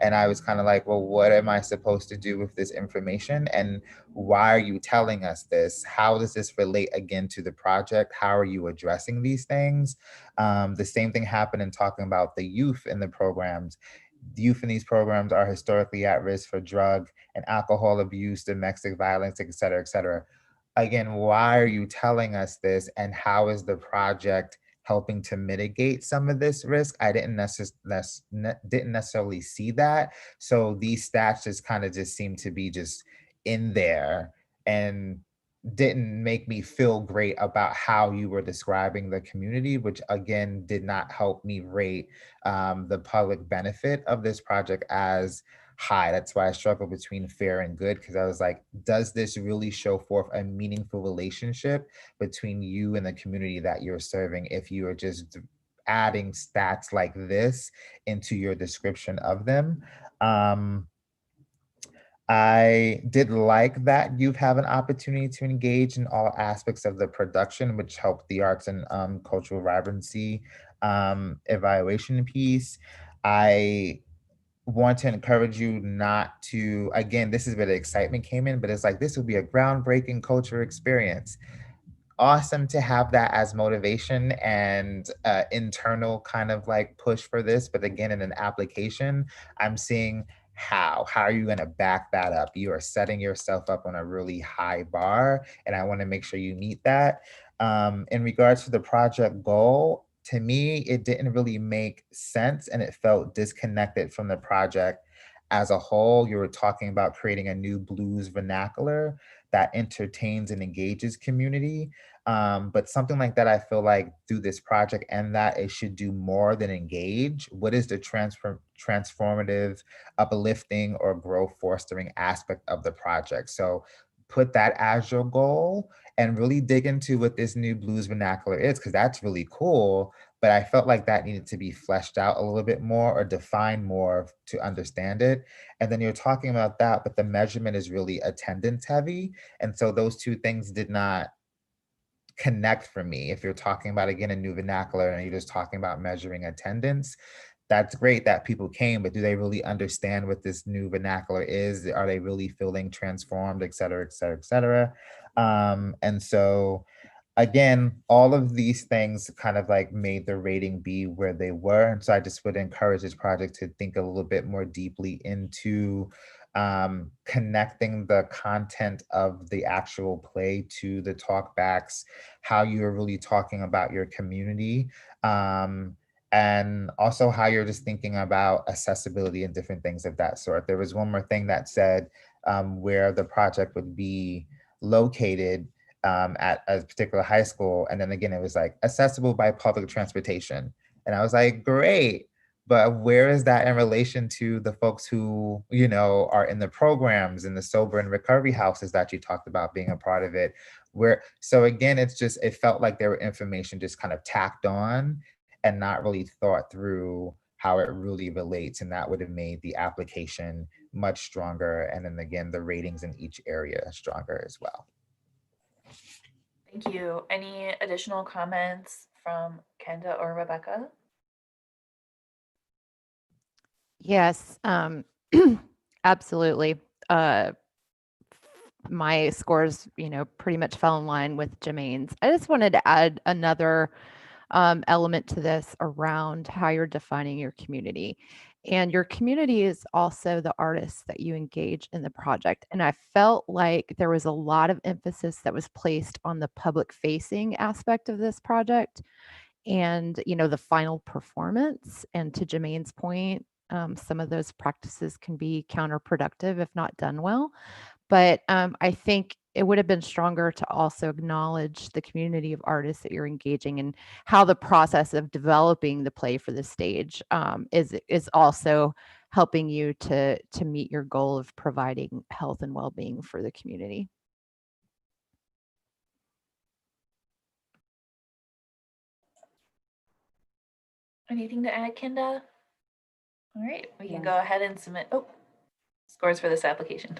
And I was kind of like, well, what am I supposed to do with this information? And why are you telling us this? How does this relate again to the project? How are you addressing these things? The same thing happened in talking about the youth in the programs. The youth in these programs are historically at risk for drug and alcohol abuse, domestic violence, et cetera, et cetera. Again, why are you telling us this, and how is the project helping to mitigate some of this risk? I didn't necessarily see that. So these stats just kind of just seem to be just in there and didn't make me feel great about how you were describing the community, which again did not help me rate the public benefit of this project as high. That's why I struggle between fair and good, because I was like, does this really show forth a meaningful relationship between you and the community that you're serving if you are just adding stats like this into your description of them? I did like that you've have an opportunity to engage in all aspects of the production, which helped the arts and cultural vibrancy evaluation piece. I want to encourage you not to, again, this is where the excitement came in, but it's like, this will be a groundbreaking culture experience. Awesome to have that as motivation and internal kind of like push for this. But again, in an application, I'm seeing how are you going to back that up? You are setting yourself up on a really high bar, and I want to make sure you meet that. In regards to the project goal, to me, it didn't really make sense, and it felt disconnected from the project as a whole. You were talking about creating a new blues vernacular that entertains and engages community. But something like that, I feel like through this project and that it should do more than engage. What is the transformative, uplifting, or growth fostering aspect of the project? So put that as your goal and really dig into what this new blues vernacular is, because that's really cool. But I felt like that needed to be fleshed out a little bit more or defined more to understand it. And then you're talking about that, but the measurement is really attendance heavy. And so those two things did not connect for me. If you're talking about, again, a new vernacular and you're just talking about measuring attendance, that's great that people came, but do they really understand what this new vernacular is? Are they really feeling transformed, et cetera, et cetera, et cetera? And so again, all of these things kind of like made the rating be where they were. And so I just would encourage this project to think a little bit more deeply into connecting the content of the actual play to the talkbacks, how you're really talking about your community, and also how you're just thinking about accessibility and different things of that sort. There was one more thing that said where the project would be located at a particular high school. And then again, it was like accessible by public transportation. And I was like, great. But where is that in relation to the folks who, you know, are in the programs in the sober and recovery houses that you talked about being a part of it? Where, so again, it's just, it felt like there were information just kind of tacked on and not really thought through how it really relates. And that would have made the application much stronger. And then again, the ratings in each area stronger as well. Thank you. Any additional comments from Kenda or Rebecca? Yes, absolutely. My scores, pretty much fell in line with Jermaine's. I just wanted to add another element to this around how you're defining your community. And your community is also the artists that you engage in the project. And I felt like there was a lot of emphasis that was placed on the public facing aspect of this project and, the final performance. And to Jermaine's point, some of those practices can be counterproductive if not done well. But I think it would have been stronger to also acknowledge the community of artists that you're engaging and how the process of developing the play for the stage is also helping you to meet your goal of providing health and well-being for the community. Anything to add, Kenda? All right, we can Yeah. go ahead and submit. Oh, scores for this application.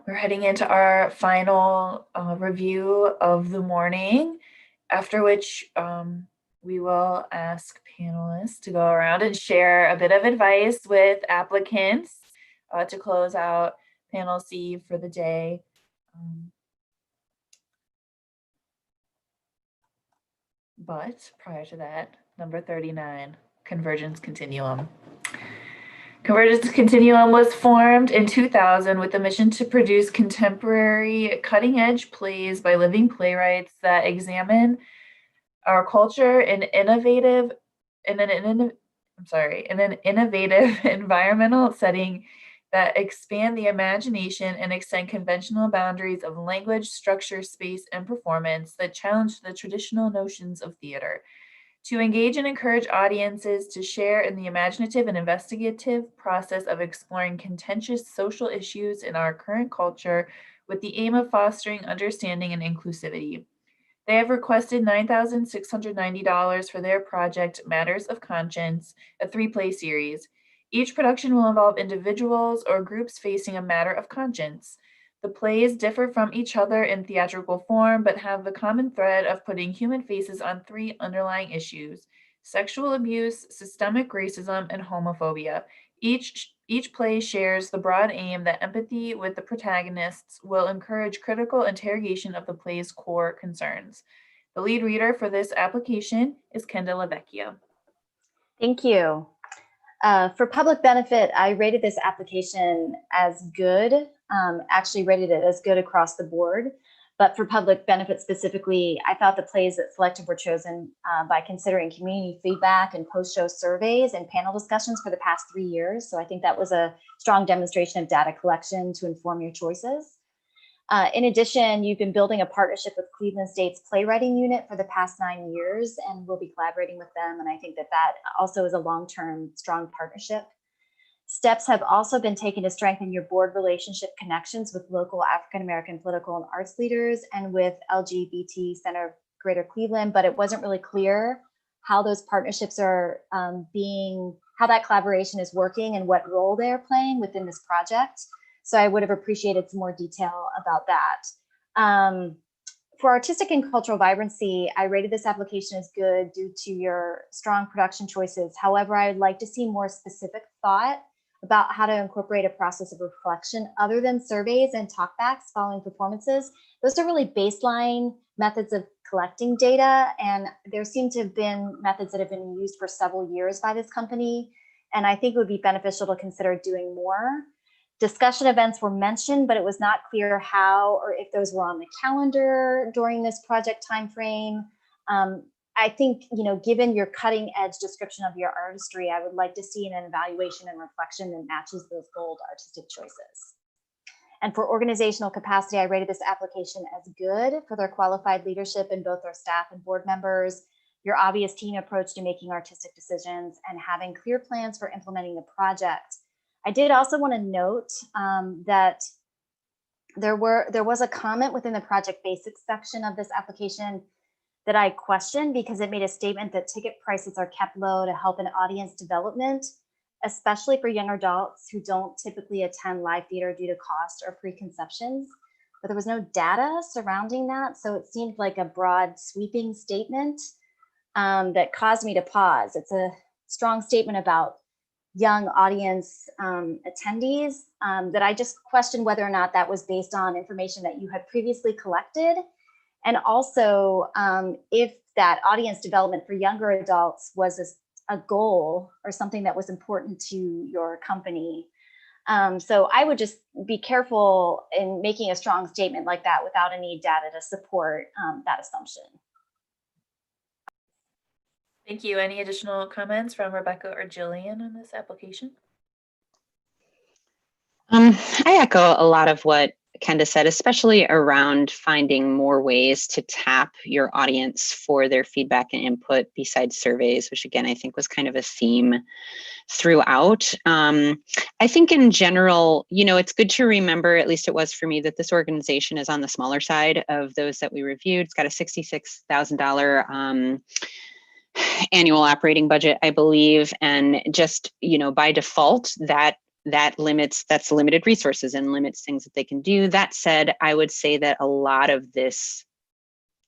We're heading into our final review of the morning, after which we will ask panelists to go around and share a bit of advice with applicants to close out panel C for the day. But prior to that, number 39, Convergence Continuum. Convergence Continuum was formed in 2000 with the mission to produce contemporary cutting-edge plays by living playwrights that examine our culture in an innovative environmental setting that expand the imagination and extend conventional boundaries of language, structure, space, and performance that challenge the traditional notions of theater. To engage and encourage audiences to share in the imaginative and investigative process of exploring contentious social issues in our current culture with the aim of fostering understanding and inclusivity. They have requested $9,690 for their project, Matters of Conscience, a 3-play series. Each production will involve individuals or groups facing a matter of conscience. The plays differ from each other in theatrical form, but have the common thread of putting human faces on 3 underlying issues: sexual abuse, systemic racism, and homophobia. Each play shares the broad aim that empathy with the protagonists will encourage critical interrogation of the play's core concerns. The lead reader for this application is Kenda Lavecchio. Thank you. For public benefit, I rated this application as good, actually rated it as good across the board. But for public benefit specifically, I thought the plays that selected were chosen by considering community feedback and post-show surveys and panel discussions for the past 3 years. So I think that was a strong demonstration of data collection to inform your choices. In addition, you've been building a partnership with Cleveland State's playwriting unit for the past 9 years, and we'll be collaborating with them. And I think that that also is a long-term strong partnership. Steps have also been taken to strengthen your board relationship connections with local African-American political and arts leaders and with LGBT Center of Greater Cleveland, but it wasn't really clear how those partnerships are how that collaboration is working and what role they're playing within this project. So I would have appreciated some more detail about that. For artistic and cultural vibrancy, I rated this application as good due to your strong production choices. However, I'd like to see more specific thought about how to incorporate a process of reflection other than surveys and talkbacks following performances. Those are really baseline methods of collecting data, and there seem to have been methods that have been used for several years by this company, and I think it would be beneficial to consider doing more. Discussion events were mentioned, but it was not clear how or if those were on the calendar during this project timeframe. I think, given your cutting edge description of your artistry, I would like to see an evaluation and reflection that matches those bold artistic choices. And for organizational capacity, I rated this application as good for their qualified leadership in both their staff and board members, your obvious team approach to making artistic decisions, and having clear plans for implementing the project. I did also want to note that there was a comment within the project basics section of this application that I questioned because it made a statement that ticket prices are kept low to help in audience development, especially for young adults who don't typically attend live theater due to cost or preconceptions. But there was no data surrounding that, so it seemed like a broad sweeping statement that caused me to pause. It's a strong statement about young audience attendees that I just questioned whether or not that was based on information that you had previously collected. And also if that audience development for younger adults was a goal or something that was important to your company. So I would just be careful in making a strong statement like that without any data to support that assumption. Thank you. Any additional comments from Rebecca or Jillian on this application? I echo a lot of what Kenda said, especially around finding more ways to tap your audience for their feedback and input besides surveys, which again, I think was kind of a theme throughout. I think in general, it's good to remember, at least it was for me, that this organization is on the smaller side of those that we reviewed. It's got a $66,000 annual operating budget, I believe. And just, by default, that that's limited resources and limits things that they can do. That said, I would say that a lot of this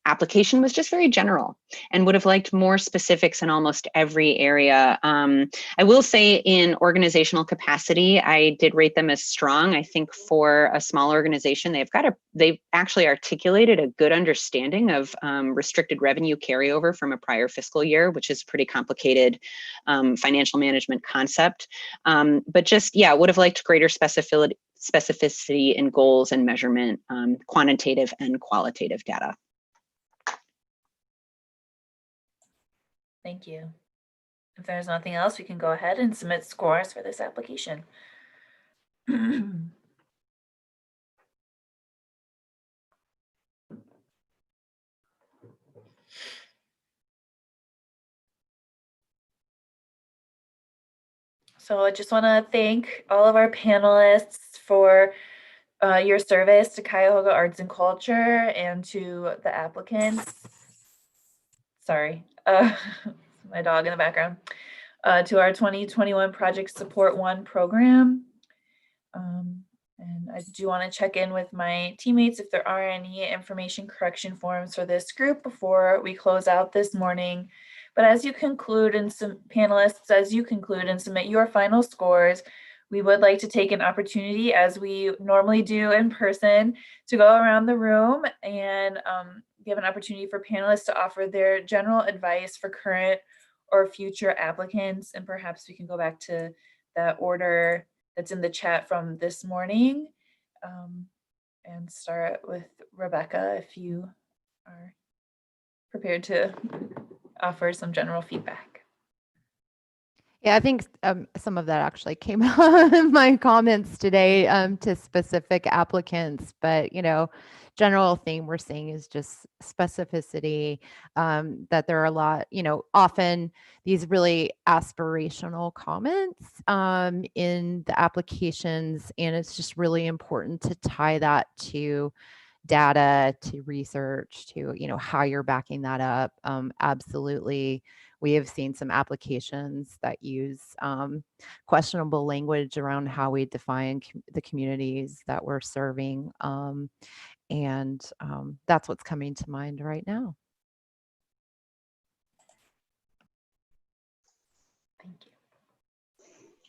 application was just very general and would have liked more specifics in almost every area. I will say in organizational capacity, I did rate them as strong. I think for a small organization, they've actually articulated a good understanding of restricted revenue carryover from a prior fiscal year, which is a pretty complicated financial management concept. But just, yeah, would have liked greater specificity in goals and measurement, quantitative and qualitative data. Thank you. If there's nothing else, we can go ahead and submit scores for this application. So I just want to thank all of our panelists for your service to Cuyahoga Arts and Culture and to the applicants. Sorry, my dog in the background. To our 2021 Project Support 1 program. And I do want to check in with my teammates if there are any information correction forms for this group before we close out this morning. But as you conclude and some panelists, as you conclude and submit your final scores, we would like to take an opportunity, as we normally do in person, to go around the room and give an opportunity for panelists to offer their general advice for current or future applicants. And perhaps we can go back to that order that's in the chat from this morning and start with Rebecca, if you are prepared to offer some general feedback. Yeah, I think some of that actually came out in my comments today to specific applicants, but general theme we're seeing is just specificity, that there are a lot, often these really aspirational comments in the applications, and it's just really important to tie that to data, to research, to how you're backing that up. Absolutely. We have seen some applications that use questionable language around how we define the communities that we're serving. And that's what's coming to mind right now. Thank you.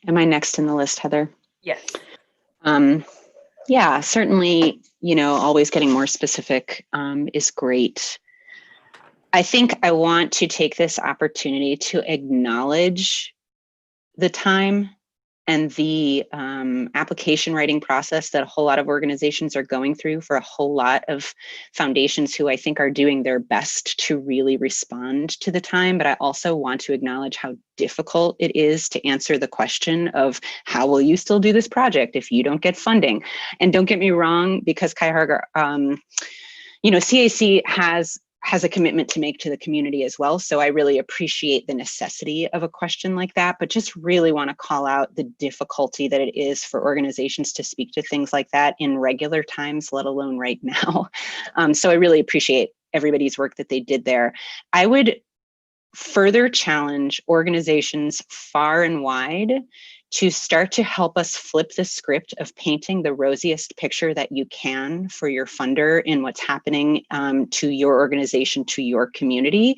Am I next in the list, Heather? Yes. Yeah, certainly, always getting more specific is great. I think I want to take this opportunity to acknowledge the time and the application writing process that a whole lot of organizations are going through for a whole lot of foundations who I think are doing their best to really respond to the time. But I also want to acknowledge how difficult it is to answer the question of how will you still do this project if you don't get funding? And don't get me wrong, because Cuyahoga, CAC has a commitment to make to the community as well. So I really appreciate the necessity of a question like that, but just really want to call out the difficulty that it is for organizations to speak to things like that in regular times, let alone right now. So I really appreciate everybody's work that they did there. I would further challenge organizations far and wide to start to help us flip the script of painting the rosiest picture that you can for your funder in what's happening to your organization, to your community,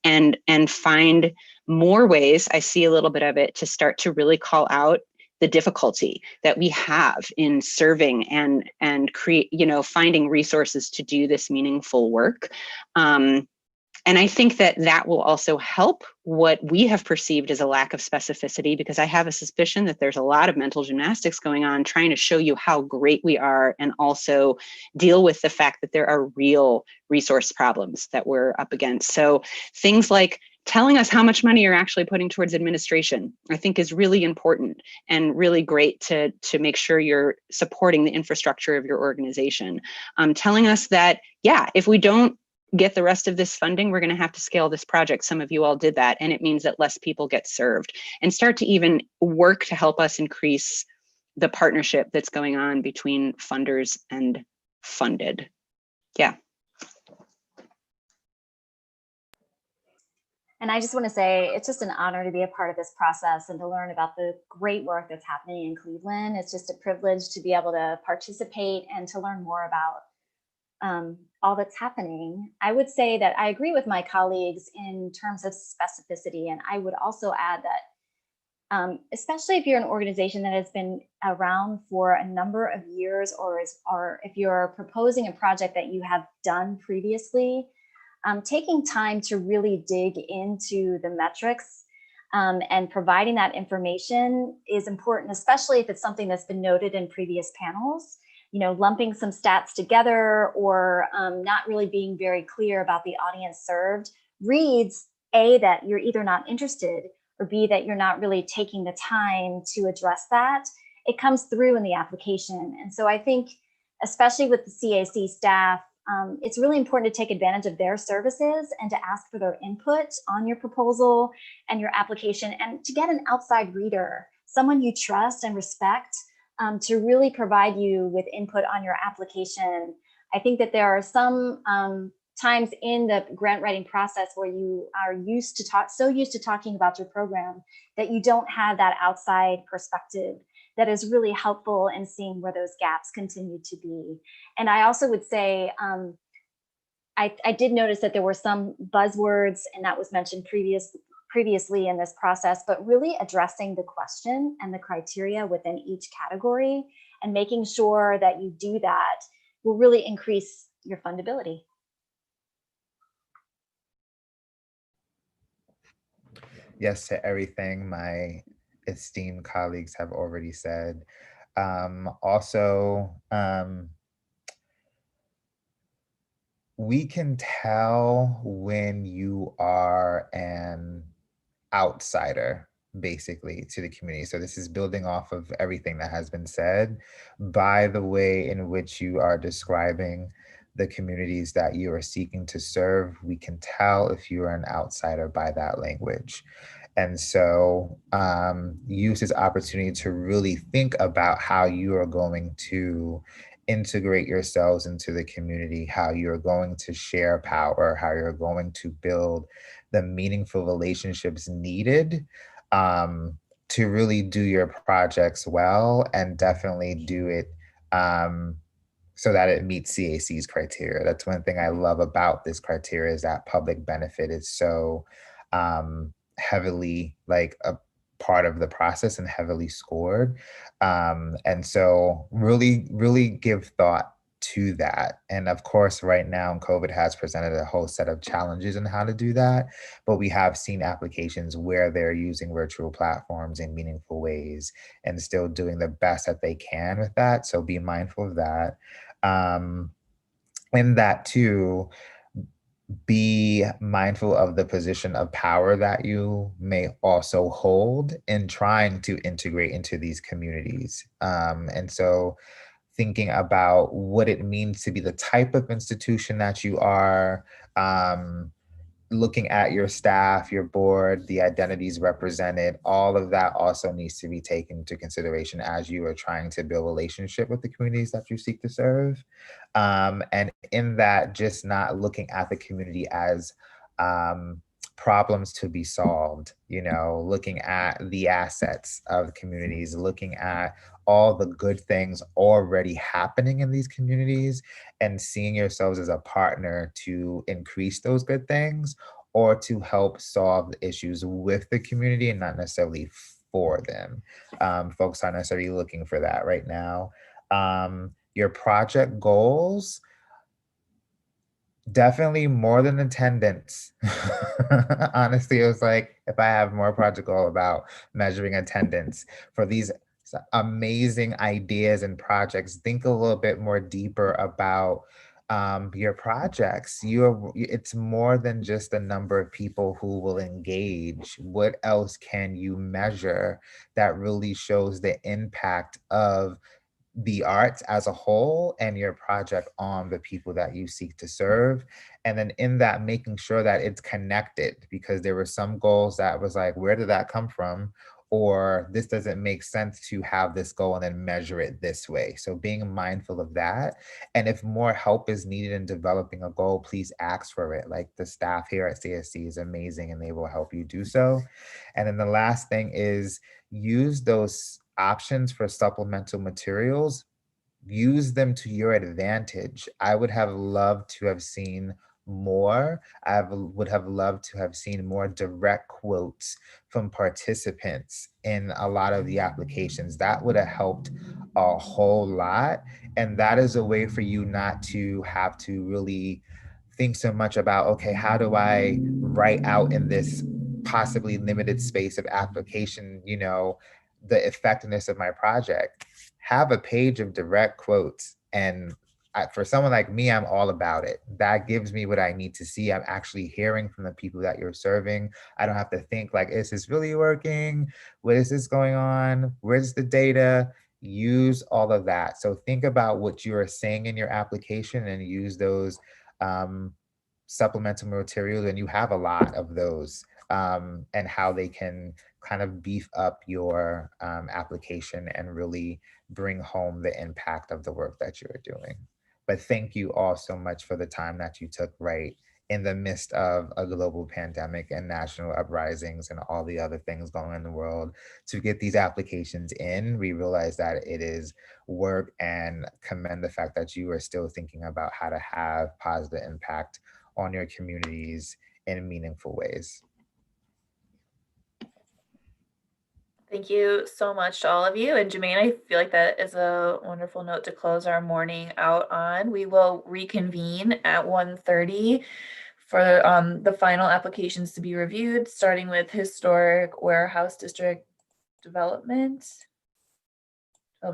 and find more ways, I see a little bit of it, to start to really call out the difficulty that we have in serving and create, finding resources to do this meaningful work. And I think that will also help what we have perceived as a lack of specificity, because I have a suspicion that there's a lot of mental gymnastics going on trying to show you how great we are and also deal with the fact that there are real resource problems that we're up against. So things like telling us how much money you're actually putting towards administration, I think is really important and really great to make sure you're supporting the infrastructure of your organization. Telling us that, yeah, if we don't get the rest of this funding, we're going to have to scale this project. Some of you all did that, and it means that less people get served, and start to even work to help us increase the partnership that's going on between funders and funded. Yeah. And I just want to say it's just an honor to be a part of this process and to learn about the great work that's happening in Cleveland. It's just a privilege to be able to participate and to learn more about all that's happening. I would say that I agree with my colleagues in terms of specificity. And I would also add that especially if you're an organization that has been around for a number of years, or if you're proposing a project that you have done previously, taking time to really dig into the metrics and providing that information is important, especially if it's something that's been noted in previous panels. You know, lumping some stats together or not really being very clear about the audience served reads A, that you're either not interested, or B, that you're not really taking the time to address that. It comes through in the application. And so I think, especially with the CAC staff, it's really important to take advantage of their services and to ask for their input on your proposal and your application, and to get an outside reader, someone you trust and respect, to really provide you with input on your application. I think that there are some times in the grant writing process where you are so used to talking about your program that you don't have that outside perspective that is really helpful in seeing where those gaps continue to be. And I also would say, I did notice that there were some buzzwords, and that was mentioned previously in this process, but really addressing the question and the criteria within each category and making sure that you do that will really increase your fundability. Yes to everything my esteemed colleagues have already said. Also, we can tell when you are an outsider, basically, to the community. So this is building off of everything that has been said by the way in which you are describing the communities that you are seeking to serve. We can tell if you are an outsider by that language. And so use this opportunity to really think about how you are going to integrate yourselves into the community, how you're going to share power, how you're going to build the meaningful relationships needed to really do your projects well, and definitely do it so that it meets CAC's criteria. That's one thing I love about this criteria, is that public benefit is so heavily like a part of the process and heavily scored. And so really give thought to that. And of course, right now, COVID has presented a whole set of challenges in how to do that, but we have seen applications where they're using virtual platforms in meaningful ways and still doing the best that they can with that. So be mindful of that. In that too, be mindful of the position of power that you may also hold in trying to integrate into these communities. And so thinking about what it means to be the type of institution that you are, looking at your staff, your board, the identities represented, all of that also needs to be taken into consideration as you are trying to build relationship with the communities that you seek to serve. And in that, just not looking at the community as problems to be solved, looking at the assets of communities, looking at all the good things already happening in these communities, and seeing yourselves as a partner to increase those good things or to help solve the issues with the community and not necessarily for them. Folks aren't necessarily looking for that right now. Your project goals, definitely more than attendance. Honestly, it was like, if I have more project goal about measuring attendance for these amazing ideas and projects, think a little bit more deeper about your projects. It's more than just the number of people who will engage. What else can you measure that really shows the impact of the arts as a whole and your project on the people that you seek to serve? And then in that, making sure that it's connected, because there were some goals that was like, where did that come from? or this doesn't make sense to have this goal and then measure it this way. So being mindful of that. And if more help is needed in developing a goal, please ask for it. Like the staff here at CSC is amazing and they will help you do so. And then the last thing is use those options for supplemental materials. Use them to your advantage. I would have loved to have seen more. Would have loved to have seen more direct quotes from participants in a lot of the applications. That would have helped a whole lot. And that is a way for you not to have to really think so much about, okay, how do I write out in this possibly limited space of application, the effectiveness of my project. Have a page of direct quotes. And for someone like me, I'm all about it. That gives me what I need to see. I'm actually hearing from the people that you're serving. I don't have to think like, is this really working? What is this going on? Where's the data? Use all of that. So think about what you are saying in your application and use those supplemental materials, and you have a lot of those, and how they can kind of beef up your application and really bring home the impact of the work that you're doing. But thank you all so much for the time that you took right in the midst of a global pandemic and national uprisings and all the other things going on in the world to get these applications in. We realize that it is work, and commend the fact that you are still thinking about how to have positive impact on your communities in meaningful ways. Thank you so much to all of you. And Jermaine, I feel like that is a wonderful note to close our morning out on. We will reconvene at 1:30 for the final applications to be reviewed, starting with Historic Warehouse District Development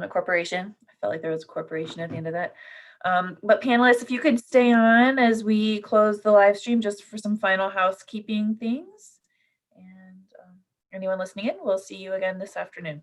Corporation. I felt like there was a corporation at the end of that. But panelists, if you could stay on as we close the live stream just for some final housekeeping things. And anyone listening in, we'll see you again this afternoon.